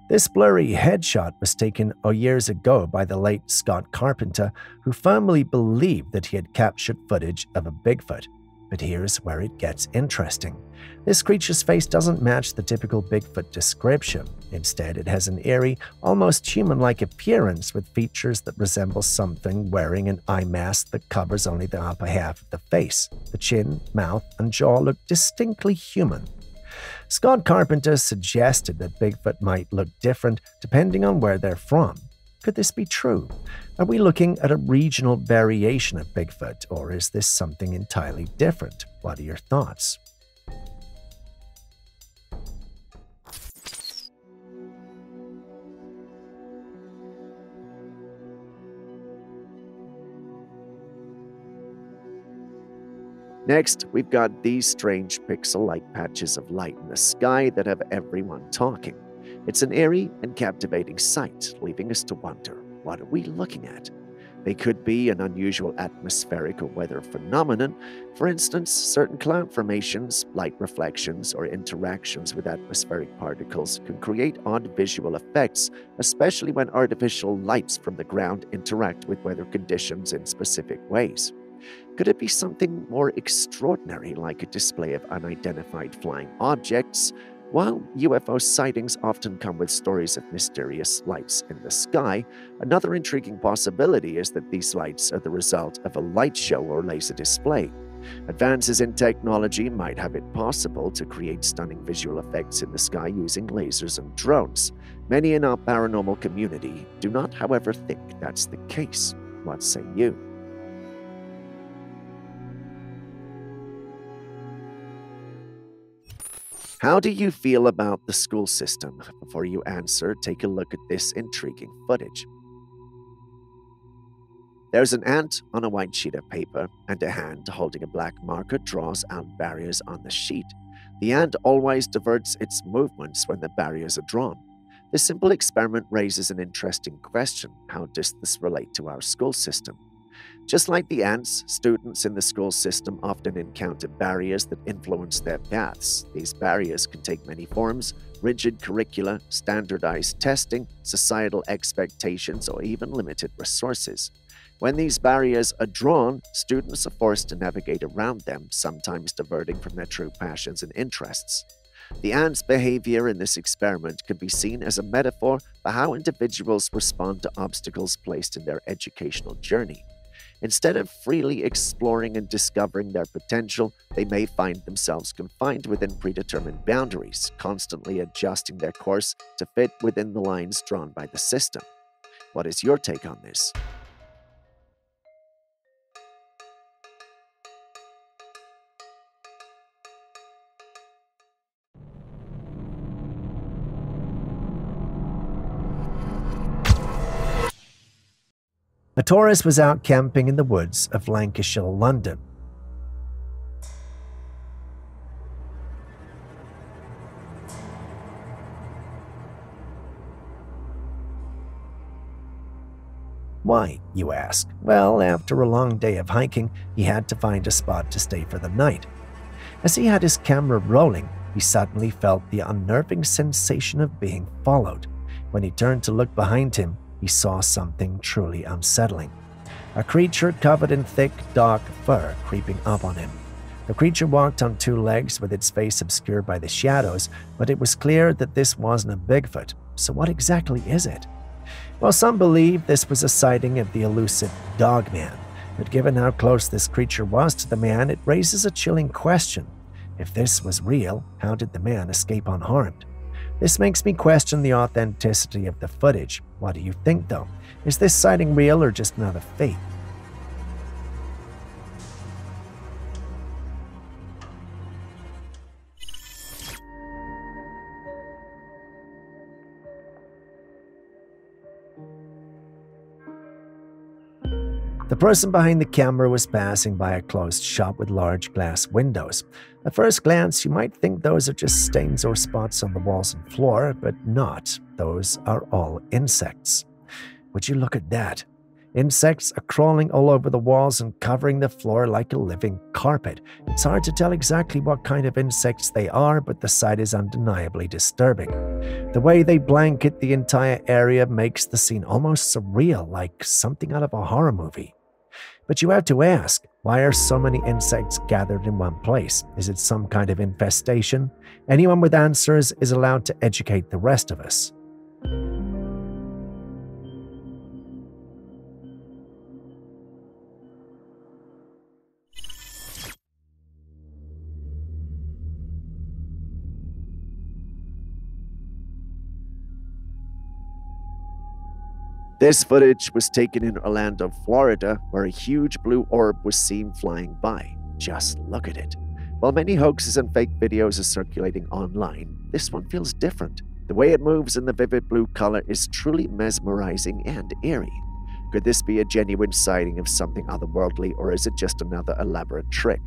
This blurry headshot was taken years ago by the late Scott Carpenter, who firmly believed that he had captured footage of a Bigfoot. But here's where it gets interesting. This creature's face doesn't match the typical Bigfoot description. Instead, it has an eerie, almost human-like appearance with features that resemble something wearing an eye mask that covers only the upper half of the face. The chin, mouth, and jaw look distinctly human. Scott Carpenter suggested that Bigfoot might look different depending on where they're from. Could this be true? Are we looking at a regional variation of Bigfoot, or is this something entirely different? What are your thoughts? Next, we've got these strange pixel-like patches of light in the sky that have everyone talking. It's an eerie and captivating sight, leaving us to wonder, what are we looking at? They could be an unusual atmospheric or weather phenomenon. For instance, certain cloud formations, light reflections, or interactions with atmospheric particles can create odd visual effects, especially when artificial lights from the ground interact with weather conditions in specific ways. Could it be something more extraordinary, like a display of unidentified flying objects? While UFO sightings often come with stories of mysterious lights in the sky, another intriguing possibility is that these lights are the result of a light show or laser display. Advances in technology might have it possible to create stunning visual effects in the sky using lasers and drones. Many in our paranormal community do not, however, think that's the case. What say you? How do you feel about the school system? Before you answer, take a look at this intriguing footage. There's an ant on a white sheet of paper, and a hand holding a black marker draws out barriers on the sheet. The ant always diverts its movements when the barriers are drawn. This simple experiment raises an interesting question. How does this relate to our school system? Just like the ants, students in the school system often encounter barriers that influence their paths. These barriers can take many forms: rigid curricula, standardized testing, societal expectations, or even limited resources. When these barriers are drawn, students are forced to navigate around them, sometimes diverting from their true passions and interests. The ants' behavior in this experiment could be seen as a metaphor for how individuals respond to obstacles placed in their educational journey. Instead of freely exploring and discovering their potential, they may find themselves confined within predetermined boundaries, constantly adjusting their course to fit within the lines drawn by the system. What is your take on this? A tourist was out camping in the woods of Lancashire, London. Why, you ask? Well, after a long day of hiking, he had to find a spot to stay for the night. As he had his camera rolling, he suddenly felt the unnerving sensation of being followed. When he turned to look behind him, he saw something truly unsettling. A creature covered in thick, dark fur creeping up on him. The creature walked on two legs with its face obscured by the shadows, but it was clear that this wasn't a Bigfoot. So what exactly is it? Well, some believe this was a sighting of the elusive Dogman, but given how close this creature was to the man, it raises a chilling question. If this was real, how did the man escape unharmed? This makes me question the authenticity of the footage. What do you think, though? Is this sighting real or just another fake? The person behind the camera was passing by a closed shop with large glass windows. At first glance, you might think those are just stains or spots on the walls and floor, but not. Those are all insects. Would you look at that? Insects are crawling all over the walls and covering the floor like a living carpet. It's hard to tell exactly what kind of insects they are, but the sight is undeniably disturbing. The way they blanket the entire area makes the scene almost surreal, like something out of a horror movie. But you have to ask, why are so many insects gathered in one place? Is it some kind of infestation? Anyone with answers is allowed to educate the rest of us. This footage was taken in Orlando, Florida, where a huge blue orb was seen flying by. Just look at it. While many hoaxes and fake videos are circulating online, this one feels different. The way it moves in the vivid blue color is truly mesmerizing and eerie. Could this be a genuine sighting of something otherworldly, or is it just another elaborate trick?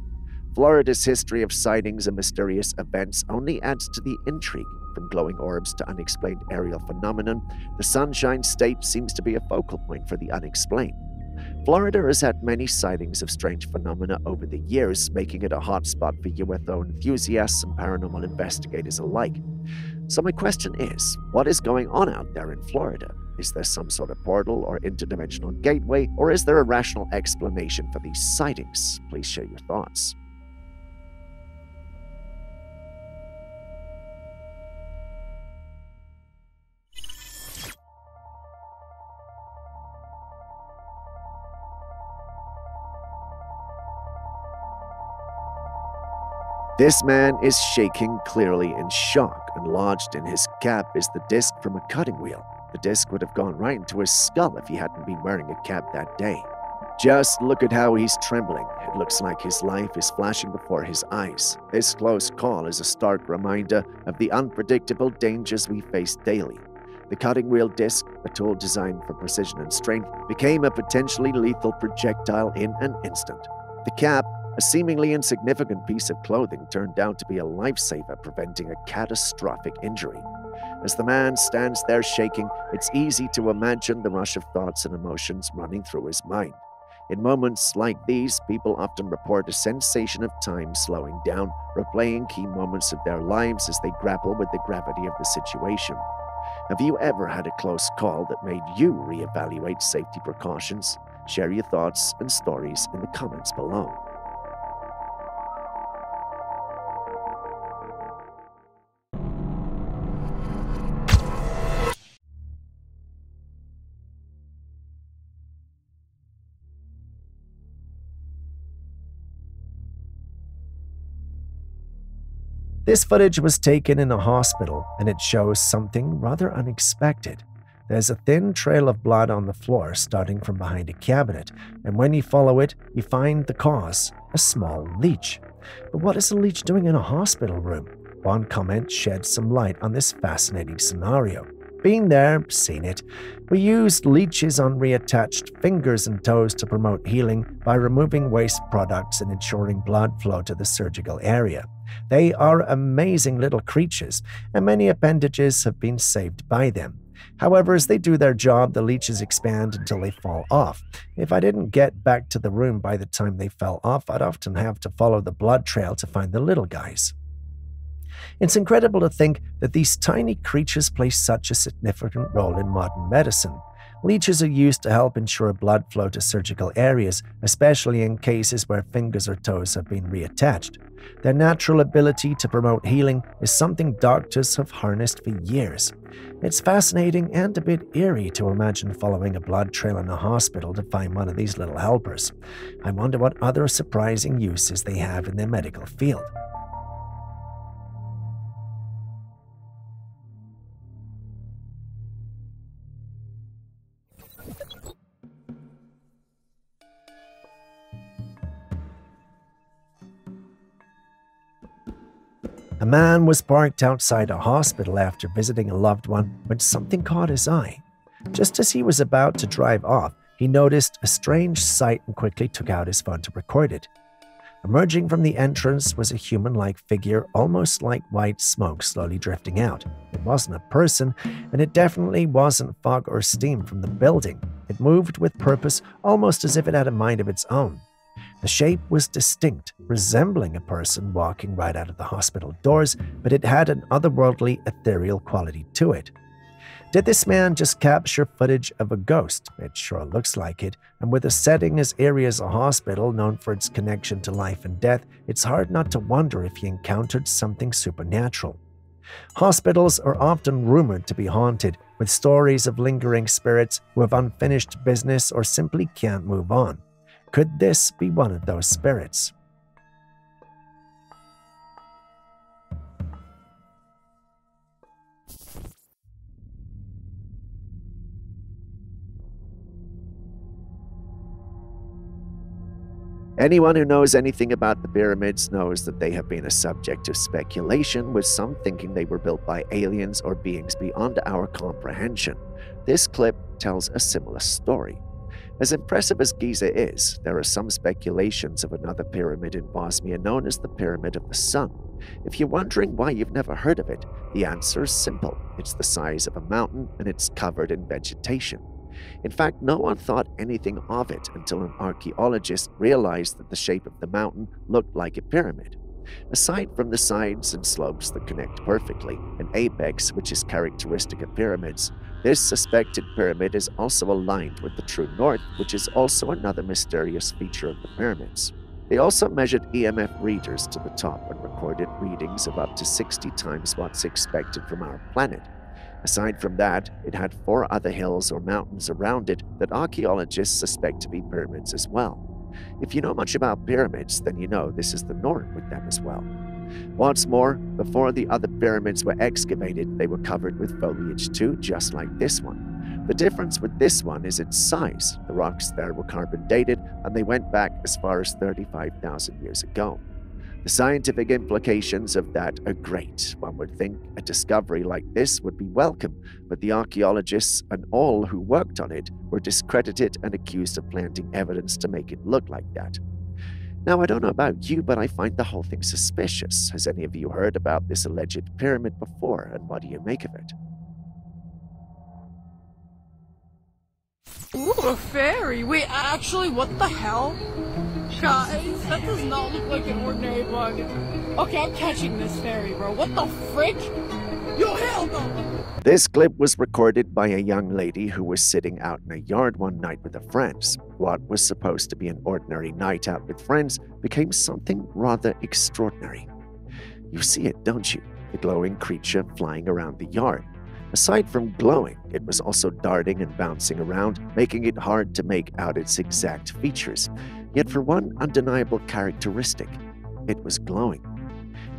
Florida's history of sightings and mysterious events only adds to the intrigue. From glowing orbs to unexplained aerial phenomenon, the Sunshine State seems to be a focal point for the unexplained. Florida has had many sightings of strange phenomena over the years, making it a hotspot for UFO enthusiasts and paranormal investigators alike. So my question is, what is going on out there in Florida? Is there some sort of portal or interdimensional gateway, or is there a rational explanation for these sightings? Please share your thoughts. This man is shaking, clearly in shock, and lodged in his cap is the disc from a cutting wheel. The disc would have gone right into his skull if he hadn't been wearing a cap that day. Just look at how he's trembling. It looks like his life is flashing before his eyes. This close call is a stark reminder of the unpredictable dangers we face daily. The cutting wheel disc, a tool designed for precision and strength, became a potentially lethal projectile in an instant. The cap, a seemingly insignificant piece of clothing, turned out to be a lifesaver, preventing a catastrophic injury. As the man stands there shaking, it's easy to imagine the rush of thoughts and emotions running through his mind. In moments like these, people often report a sensation of time slowing down, replaying key moments of their lives as they grapple with the gravity of the situation. Have you ever had a close call that made you reevaluate safety precautions? Share your thoughts and stories in the comments below. This footage was taken in a hospital, and it shows something rather unexpected. There's a thin trail of blood on the floor starting from behind a cabinet, and when you follow it, you find the cause, a small leech. But what is a leech doing in a hospital room? One comment sheds some light on this fascinating scenario. Been there, seen it. We used leeches on reattached fingers and toes to promote healing by removing waste products and ensuring blood flow to the surgical area. They are amazing little creatures, and many appendages have been saved by them. However, as they do their job, the leeches expand until they fall off. If I didn't get back to the room by the time they fell off, I'd often have to follow the blood trail to find the little guys. It's incredible to think that these tiny creatures play such a significant role in modern medicine. Leeches are used to help ensure blood flow to surgical areas, especially in cases where fingers or toes have been reattached. Their natural ability to promote healing is something doctors have harnessed for years. It's fascinating and a bit eerie to imagine following a blood trail in a hospital to find one of these little helpers. I wonder what other surprising uses they have in their medical field. A man was parked outside a hospital after visiting a loved one when something caught his eye. Just as he was about to drive off, he noticed a strange sight and quickly took out his phone to record it. Emerging from the entrance was a human-like figure, almost like white smoke slowly drifting out. It wasn't a person, and it definitely wasn't fog or steam from the building. It moved with purpose, almost as if it had a mind of its own. The shape was distinct, resembling a person walking right out of the hospital doors, but it had an otherworldly, ethereal quality to it. Did this man just capture footage of a ghost? It sure looks like it, and with a setting as eerie as a hospital known for its connection to life and death, it's hard not to wonder if he encountered something supernatural. Hospitals are often rumored to be haunted, with stories of lingering spirits who have unfinished business or simply can't move on. Could this be one of those spirits? Anyone who knows anything about the pyramids knows that they have been a subject of speculation, with some thinking they were built by aliens or beings beyond our comprehension. This clip tells a similar story. As impressive as Giza is, there are some speculations of another pyramid in Bosnia known as the Pyramid of the Sun. If you're wondering why you've never heard of it, the answer is simple. It's the size of a mountain and it's covered in vegetation. In fact, no one thought anything of it until an archaeologist realized that the shape of the mountain looked like a pyramid. Aside from the sides and slopes that connect perfectly, an apex which is characteristic of pyramids, this suspected pyramid is also aligned with the true north, which is also another mysterious feature of the pyramids. They also measured EMF readers to the top and recorded readings of up to 60 times what's expected from our planet. Aside from that, it had 4 other hills or mountains around it that archaeologists suspect to be pyramids as well. If you know much about pyramids, then you know this is the norm with them as well. What's more, before the other pyramids were excavated, they were covered with foliage too, just like this one. The difference with this one is its size. The rocks there were carbon dated, and they went back as far as 35,000 years ago. The scientific implications of that are great. One would think a discovery like this would be welcome, but the archaeologists and all who worked on it were discredited and accused of planting evidence to make it look like that. Now, I don't know about you, but I find the whole thing suspicious. Has any of you heard about this alleged pyramid before, and what do you make of it? Ooh, a fairy! Wait, actually, what the hell? Guys, that does not look like an ordinary bug. Okay, I'm catching this fairy, bro. What the frick? Yo, hell no! This clip was recorded by a young lady who was sitting out in a yard one night with her friends. What was supposed to be an ordinary night out with friends became something rather extraordinary. You see it, don't you? The glowing creature flying around the yard. Aside from glowing, it was also darting and bouncing around, making it hard to make out its exact features. Yet for one undeniable characteristic, it was glowing.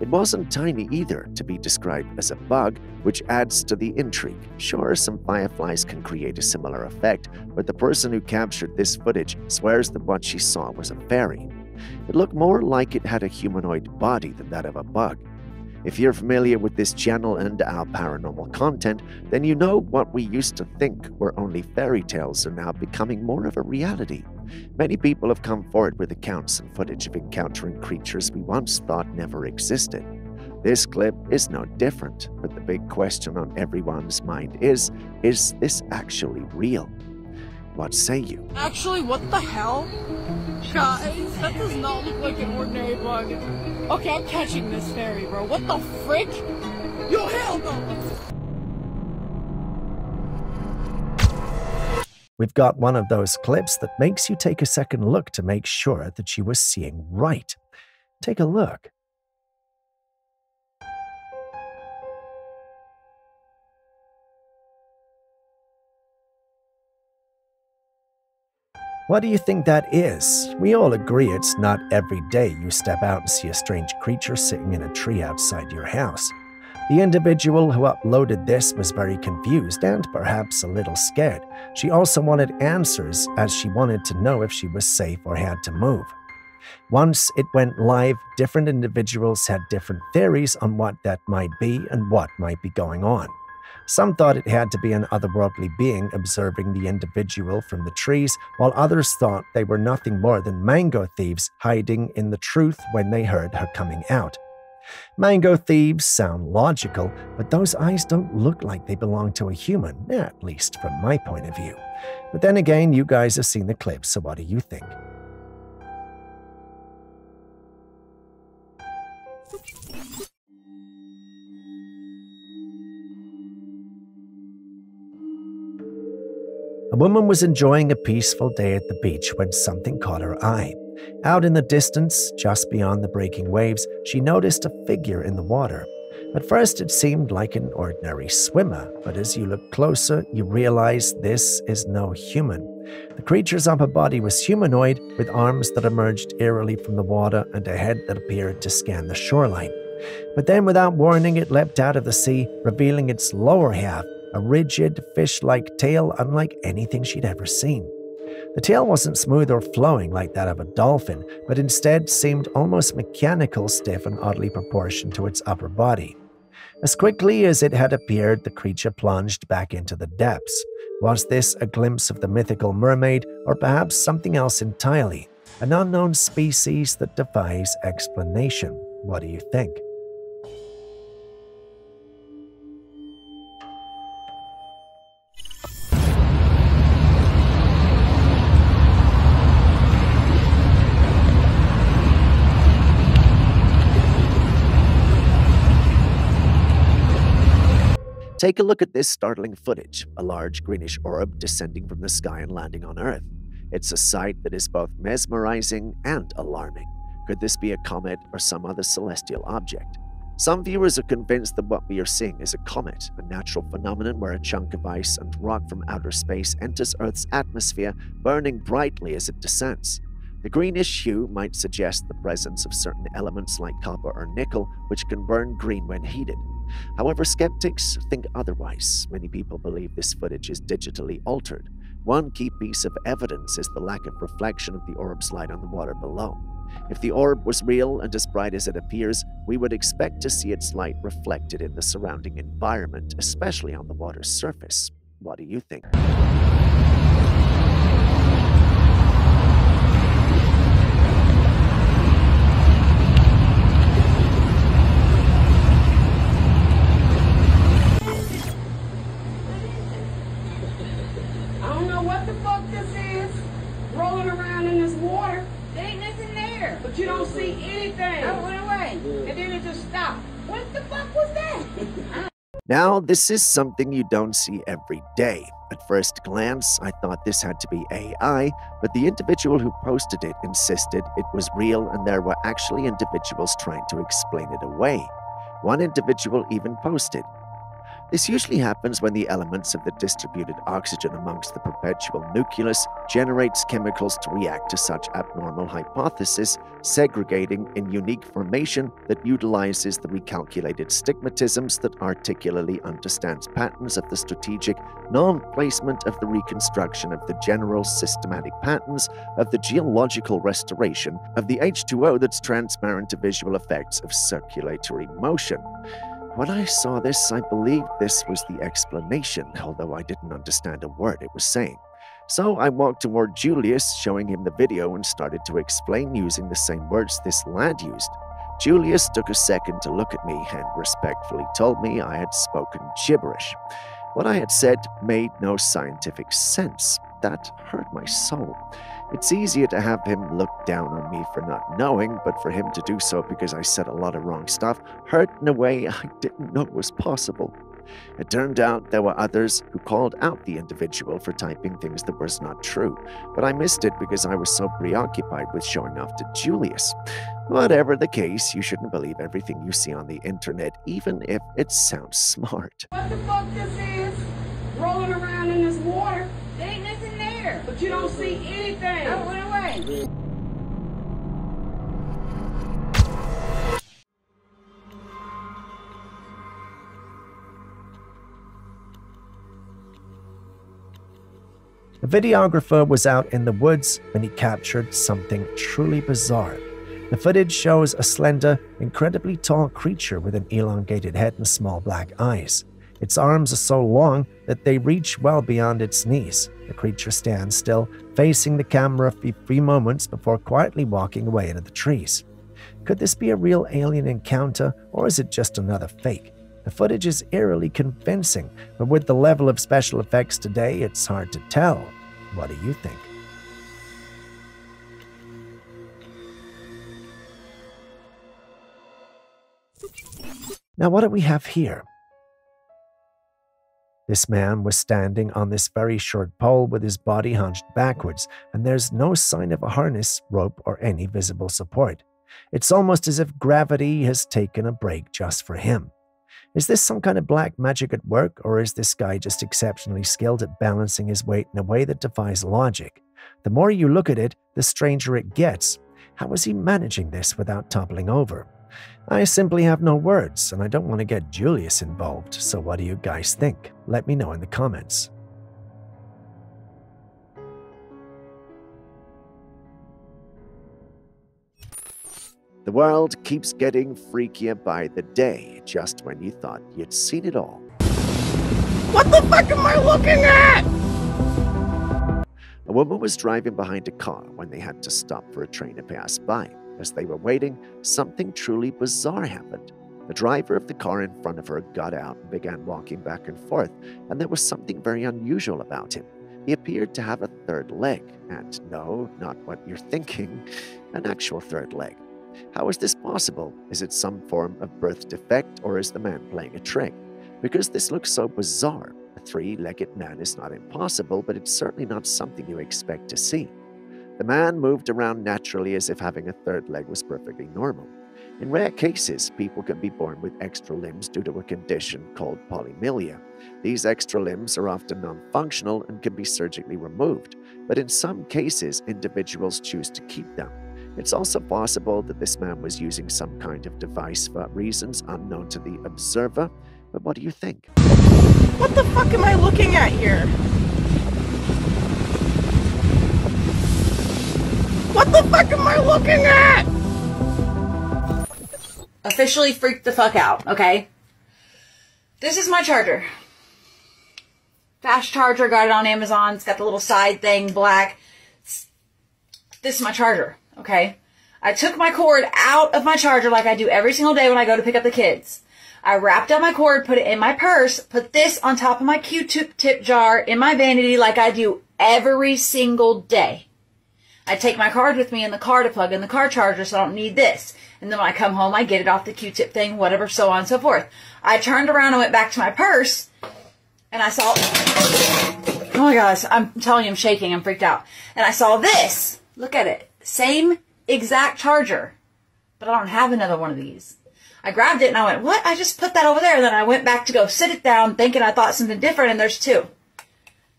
It wasn't tiny either, to be described as a bug, which adds to the intrigue. Sure, some fireflies can create a similar effect, but the person who captured this footage swears that what she saw was a fairy. It looked more like it had a humanoid body than that of a bug. If you're familiar with this channel and our paranormal content, then you know what we used to think were only fairy tales are now becoming more of a reality. Many people have come forward with accounts and footage of encountering creatures we once thought never existed. This clip is no different, but the big question on everyone's mind is this actually real? What say you? Actually, what the hell? Guys, that does not look like an ordinary bug. Okay, I'm catching this fairy, bro. What the frick? Yo, hell no! We've got one of those clips that makes you take a second look to make sure that you were seeing right. Take a look. What do you think that is? We all agree it's not every day you step out and see a strange creature sitting in a tree outside your house. The individual who uploaded this was very confused and perhaps a little scared. She also wanted answers, as she wanted to know if she was safe or had to move. Once it went live, different individuals had different theories on what that might be and what might be going on. Some thought it had to be an otherworldly being observing the individual from the trees, while others thought they were nothing more than mango thieves hiding in the truth when they heard her coming out. Mango thieves sound logical, but those eyes don't look like they belong to a human, at least from my point of view. But then again, you guys have seen the clip, so what do you think? A woman was enjoying a peaceful day at the beach when something caught her eye. Out in the distance, just beyond the breaking waves, she noticed a figure in the water. At first, it seemed like an ordinary swimmer, but as you look closer, you realize this is no human. The creature's upper body was humanoid, with arms that emerged eerily from the water and a head that appeared to scan the shoreline. But then, without warning, it leapt out of the sea, revealing its lower half, a rigid, fish-like tail unlike anything she'd ever seen. The tail wasn't smooth or flowing like that of a dolphin, but instead seemed almost mechanical, stiff, and oddly proportioned to its upper body. As quickly as it had appeared, the creature plunged back into the depths. Was this a glimpse of the mythical mermaid, or perhaps something else entirely? An unknown species that defies explanation. What do you think? Take a look at this startling footage, a large greenish orb descending from the sky and landing on Earth. It's a sight that is both mesmerizing and alarming. Could this be a comet or some other celestial object? Some viewers are convinced that what we are seeing is a comet, a natural phenomenon where a chunk of ice and rock from outer space enters Earth's atmosphere, burning brightly as it descends. The greenish hue might suggest the presence of certain elements like copper or nickel, which can burn green when heated. However, skeptics think otherwise. Many people believe this footage is digitally altered. One key piece of evidence is the lack of reflection of the orb's light on the water below. If the orb was real and as bright as it appears, we would expect to see its light reflected in the surrounding environment, especially on the water's surface. What do you think? I don't know what the fuck this is. Rolling around in this water. There ain't nothing there. But you don't see anything. I went away. And then it just stopped. What the fuck was that? Now, this is something you don't see every day. At first glance, I thought this had to be AI, but the individual who posted it insisted it was real and there were actually individuals trying to explain it away. One individual even posted, "This usually happens when the elements of the distributed oxygen amongst the perpetual nucleus generates chemicals to react to such abnormal hypothesis, segregating in unique formation that utilizes the recalculated stigmatisms that articulately understands patterns of the strategic non-placement of the reconstruction of the general systematic patterns of the geological restoration of the H2O that's transparent to visual effects of circulatory motion." When I saw this, I believed this was the explanation, although I didn't understand a word it was saying. So I walked toward Julius, showing him the video, and started to explain using the same words this lad used. Julius took a second to look at me and respectfully told me I had spoken gibberish. What I had said made no scientific sense. That hurt my soul. It's easier to have him look down on me for not knowing, but for him to do so because I said a lot of wrong stuff hurt in a way I didn't know was possible. It turned out there were others who called out the individual for typing things that was not true, but I missed it because I was so preoccupied with showing off to Julius. Whatever the case, you shouldn't believe everything you see on the internet, even if it sounds smart. What the fuck this is? Rolling around in this water. There ain't nothing there. But you don't see anything. I went away. The videographer was out in the woods when he captured something truly bizarre. The footage shows a slender, incredibly tall creature with an elongated head and small black eyes. Its arms are so long that they reach well beyond its knees. The creature stands still, facing the camera for a few moments before quietly walking away into the trees. Could this be a real alien encounter, or is it just another fake? The footage is eerily convincing, but with the level of special effects today, it's hard to tell. What do you think? Now, what do we have here? This man was standing on this very short pole with his body hunched backwards, and there's no sign of a harness, rope, or any visible support. It's almost as if gravity has taken a break just for him. Is this some kind of black magic at work, or is this guy just exceptionally skilled at balancing his weight in a way that defies logic? The more you look at it, the stranger it gets. How is he managing this without toppling over? I simply have no words, and I don't want to get Julius involved, so what do you guys think? Let me know in the comments. The world keeps getting freakier by the day, just when you thought you'd seen it all. What the fuck am I looking at? A woman was driving behind a car when they had to stop for a train to pass by. As they were waiting, something truly bizarre happened. The driver of the car in front of her got out and began walking back and forth, and there was something very unusual about him. He appeared to have a third leg, and no, not what you're thinking, an actual third leg. How is this possible? Is it some form of birth defect, or is the man playing a trick? Because this looks so bizarre. A three-legged man is not impossible, but it's certainly not something you expect to see. The man moved around naturally as if having a third leg was perfectly normal. In rare cases, people can be born with extra limbs due to a condition called polymorphia. These extra limbs are often non-functional and can be surgically removed, but in some cases, individuals choose to keep them. It's also possible that this man was using some kind of device for reasons unknown to the observer, but what do you think? What the fuck am I looking at here? What the fuck am I looking at? Officially freaked the fuck out, okay? This is my charger. Fast charger, got it on Amazon. It's got the little side thing, black. This is my charger, okay? I took my cord out of my charger like I do every single day when I go to pick up the kids. I wrapped up my cord, put it in my purse, put this on top of my Q-tip jar in my vanity like I do every single day. I take my card with me in the car to plug in the car charger, so I don't need this. And then when I come home, I get it off the Q-tip thing, whatever, so on and so forth. I turned around and went back to my purse, and I saw... Oh my gosh, I'm telling you, I'm shaking, I'm freaked out. And I saw this. Look at it. Same exact charger. But I don't have another one of these. I grabbed it and I went, what? I just put that over there. And then I went back to go sit it down thinking I thought something different, and there's two.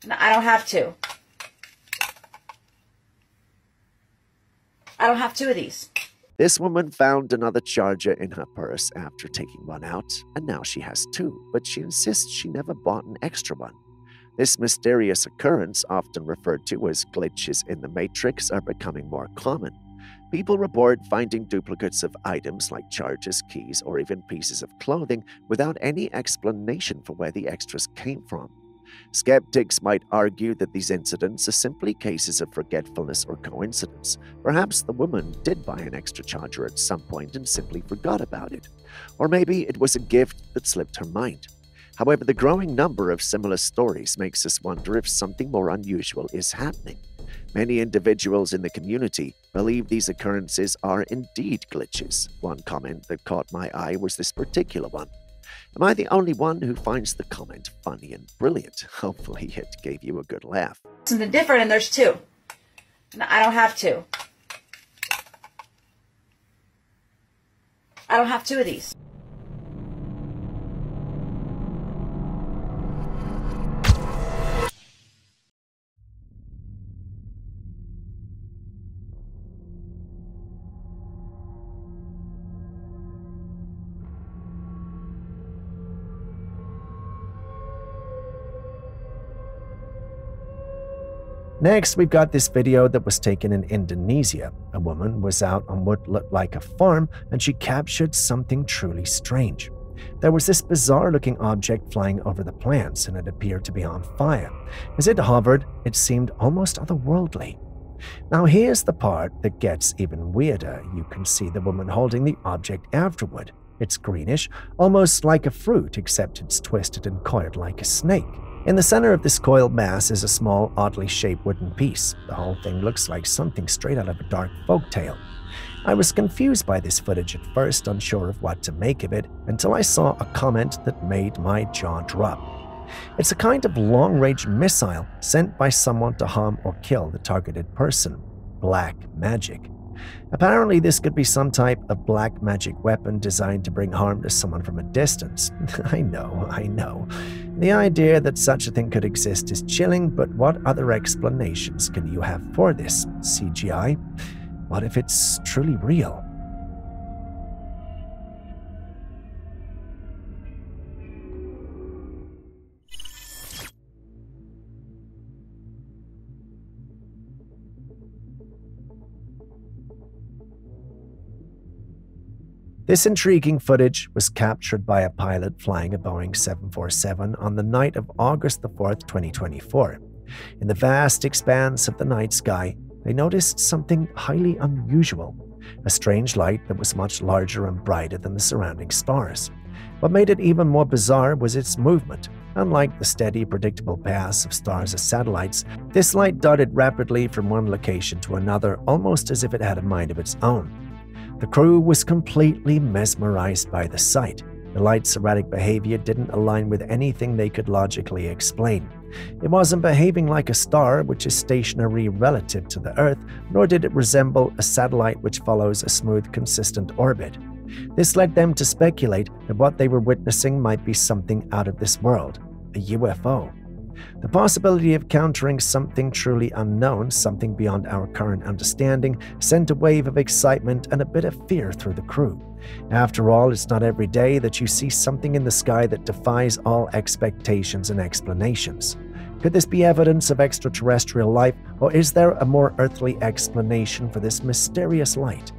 And I don't have two. I don't have two of these. This woman found another charger in her purse after taking one out, and now she has two, but she insists she never bought an extra one. This mysterious occurrence, often referred to as glitches in the matrix, are becoming more common. People report finding duplicates of items like chargers, keys, or even pieces of clothing without any explanation for where the extras came from. Skeptics might argue that these incidents are simply cases of forgetfulness or coincidence. Perhaps the woman did buy an extra charger at some point and simply forgot about it. Or maybe it was a gift that slipped her mind. However, the growing number of similar stories makes us wonder if something more unusual is happening. Many individuals in the community believe these occurrences are indeed glitches. One comment that caught my eye was this particular one. Am I the only one who finds the comment funny and brilliant? Hopefully it gave you a good laugh. Something different, and there's two. And I don't have two. I don't have two of these. Next, we've got this video that was taken in Indonesia. A woman was out on what looked like a farm, and she captured something truly strange. There was this bizarre-looking object flying over the plants, and it appeared to be on fire. As it hovered, it seemed almost otherworldly. Now here's the part that gets even weirder. You can see the woman holding the object afterward. It's greenish, almost like a fruit, except it's twisted and coiled like a snake. In the center of this coiled mass is a small, oddly shaped wooden piece. The whole thing looks like something straight out of a dark folktale. I was confused by this footage at first, unsure of what to make of it, until I saw a comment that made my jaw drop. It's a kind of long-range missile sent by someone to harm or kill the targeted person. Black magic. Apparently, this could be some type of black magic weapon designed to bring harm to someone from a distance. I know. The idea that such a thing could exist is chilling, but what other explanations can you have for this? CGI? What if it's truly real? This intriguing footage was captured by a pilot flying a Boeing 747 on the night of August the 4th, 2024. In the vast expanse of the night sky, they noticed something highly unusual, a strange light that was much larger and brighter than the surrounding stars. What made it even more bizarre was its movement. Unlike the steady, predictable paths of stars as satellites, this light darted rapidly from one location to another, almost as if it had a mind of its own. The crew was completely mesmerized by the sight. The light's erratic behavior didn't align with anything they could logically explain. It wasn't behaving like a star, which is stationary relative to the Earth, nor did it resemble a satellite which follows a smooth, consistent orbit. This led them to speculate that what they were witnessing might be something out of this world, a UFO. The possibility of encountering something truly unknown, something beyond our current understanding, sent a wave of excitement and a bit of fear through the crew. After all, it's not every day that you see something in the sky that defies all expectations and explanations. Could this be evidence of extraterrestrial life, or is there a more earthly explanation for this mysterious light?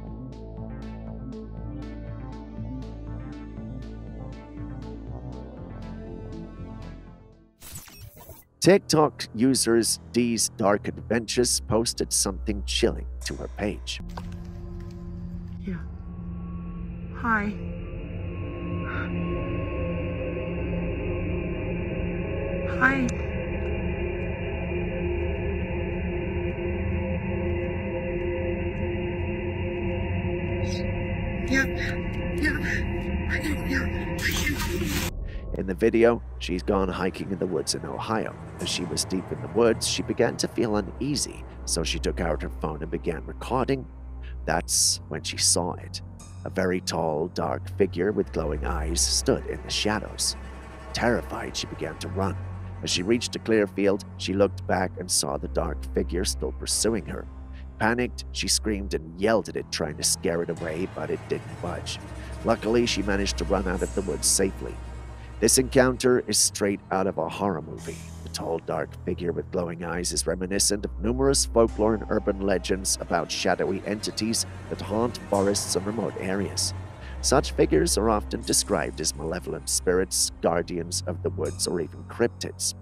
TikTok users D's Dark Adventures posted something chilling to her page. Yeah. Hi. Hi. In the video, she's gone hiking in the woods in Ohio. As she was deep in the woods, she began to feel uneasy, so she took out her phone and began recording. That's when she saw it. A very tall, dark figure with glowing eyes stood in the shadows. Terrified, she began to run. As she reached a clear field, she looked back and saw the dark figure still pursuing her. Panicked, she screamed and yelled at it, trying to scare it away, but it didn't budge. Luckily, she managed to run out of the woods safely. This encounter is straight out of a horror movie. The tall, dark figure with glowing eyes is reminiscent of numerous folklore and urban legends about shadowy entities that haunt forests and remote areas. Such figures are often described as malevolent spirits, guardians of the woods, or even cryptids.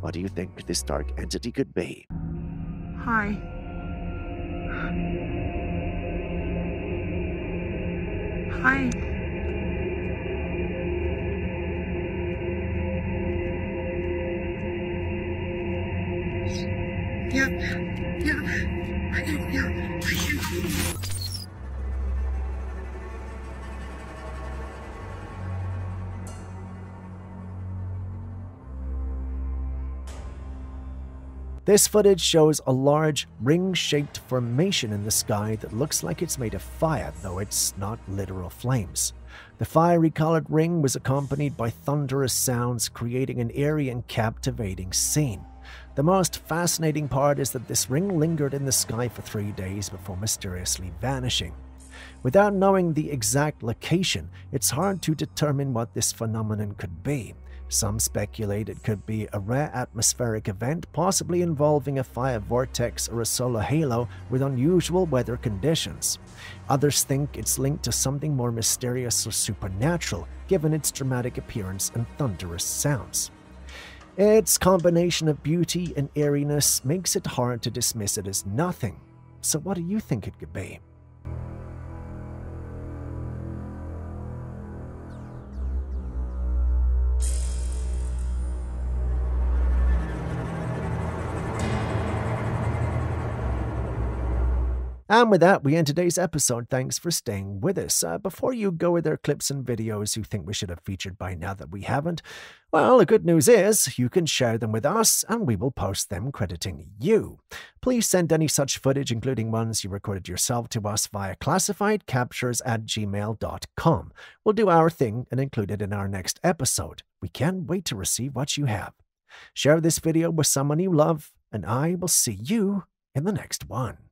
What do you think this dark entity could be? Hi. Hi. This footage shows a large, ring-shaped formation in the sky that looks like it's made of fire, though it's not literal flames. The fiery-colored ring was accompanied by thunderous sounds, creating an eerie and captivating scene. The most fascinating part is that this ring lingered in the sky for 3 days before mysteriously vanishing. Without knowing the exact location, it's hard to determine what this phenomenon could be. Some speculate it could be a rare atmospheric event, possibly involving a fire vortex or a solar halo with unusual weather conditions. Others think it's linked to something more mysterious or supernatural, given its dramatic appearance and thunderous sounds. Its combination of beauty and eeriness makes it hard to dismiss it as nothing. So what do you think it could be? And with that, we end today's episode. Thanks for staying with us. Before you go, are there clips and videos you think we should have featured by now that we haven't? Well, the good news is you can share them with us and we will post them crediting you. Please send any such footage, including ones you recorded yourself, to us via classifiedcaptures@gmail.com. We'll do our thing and include it in our next episode. We can't wait to receive what you have. Share this video with someone you love, and I will see you in the next one.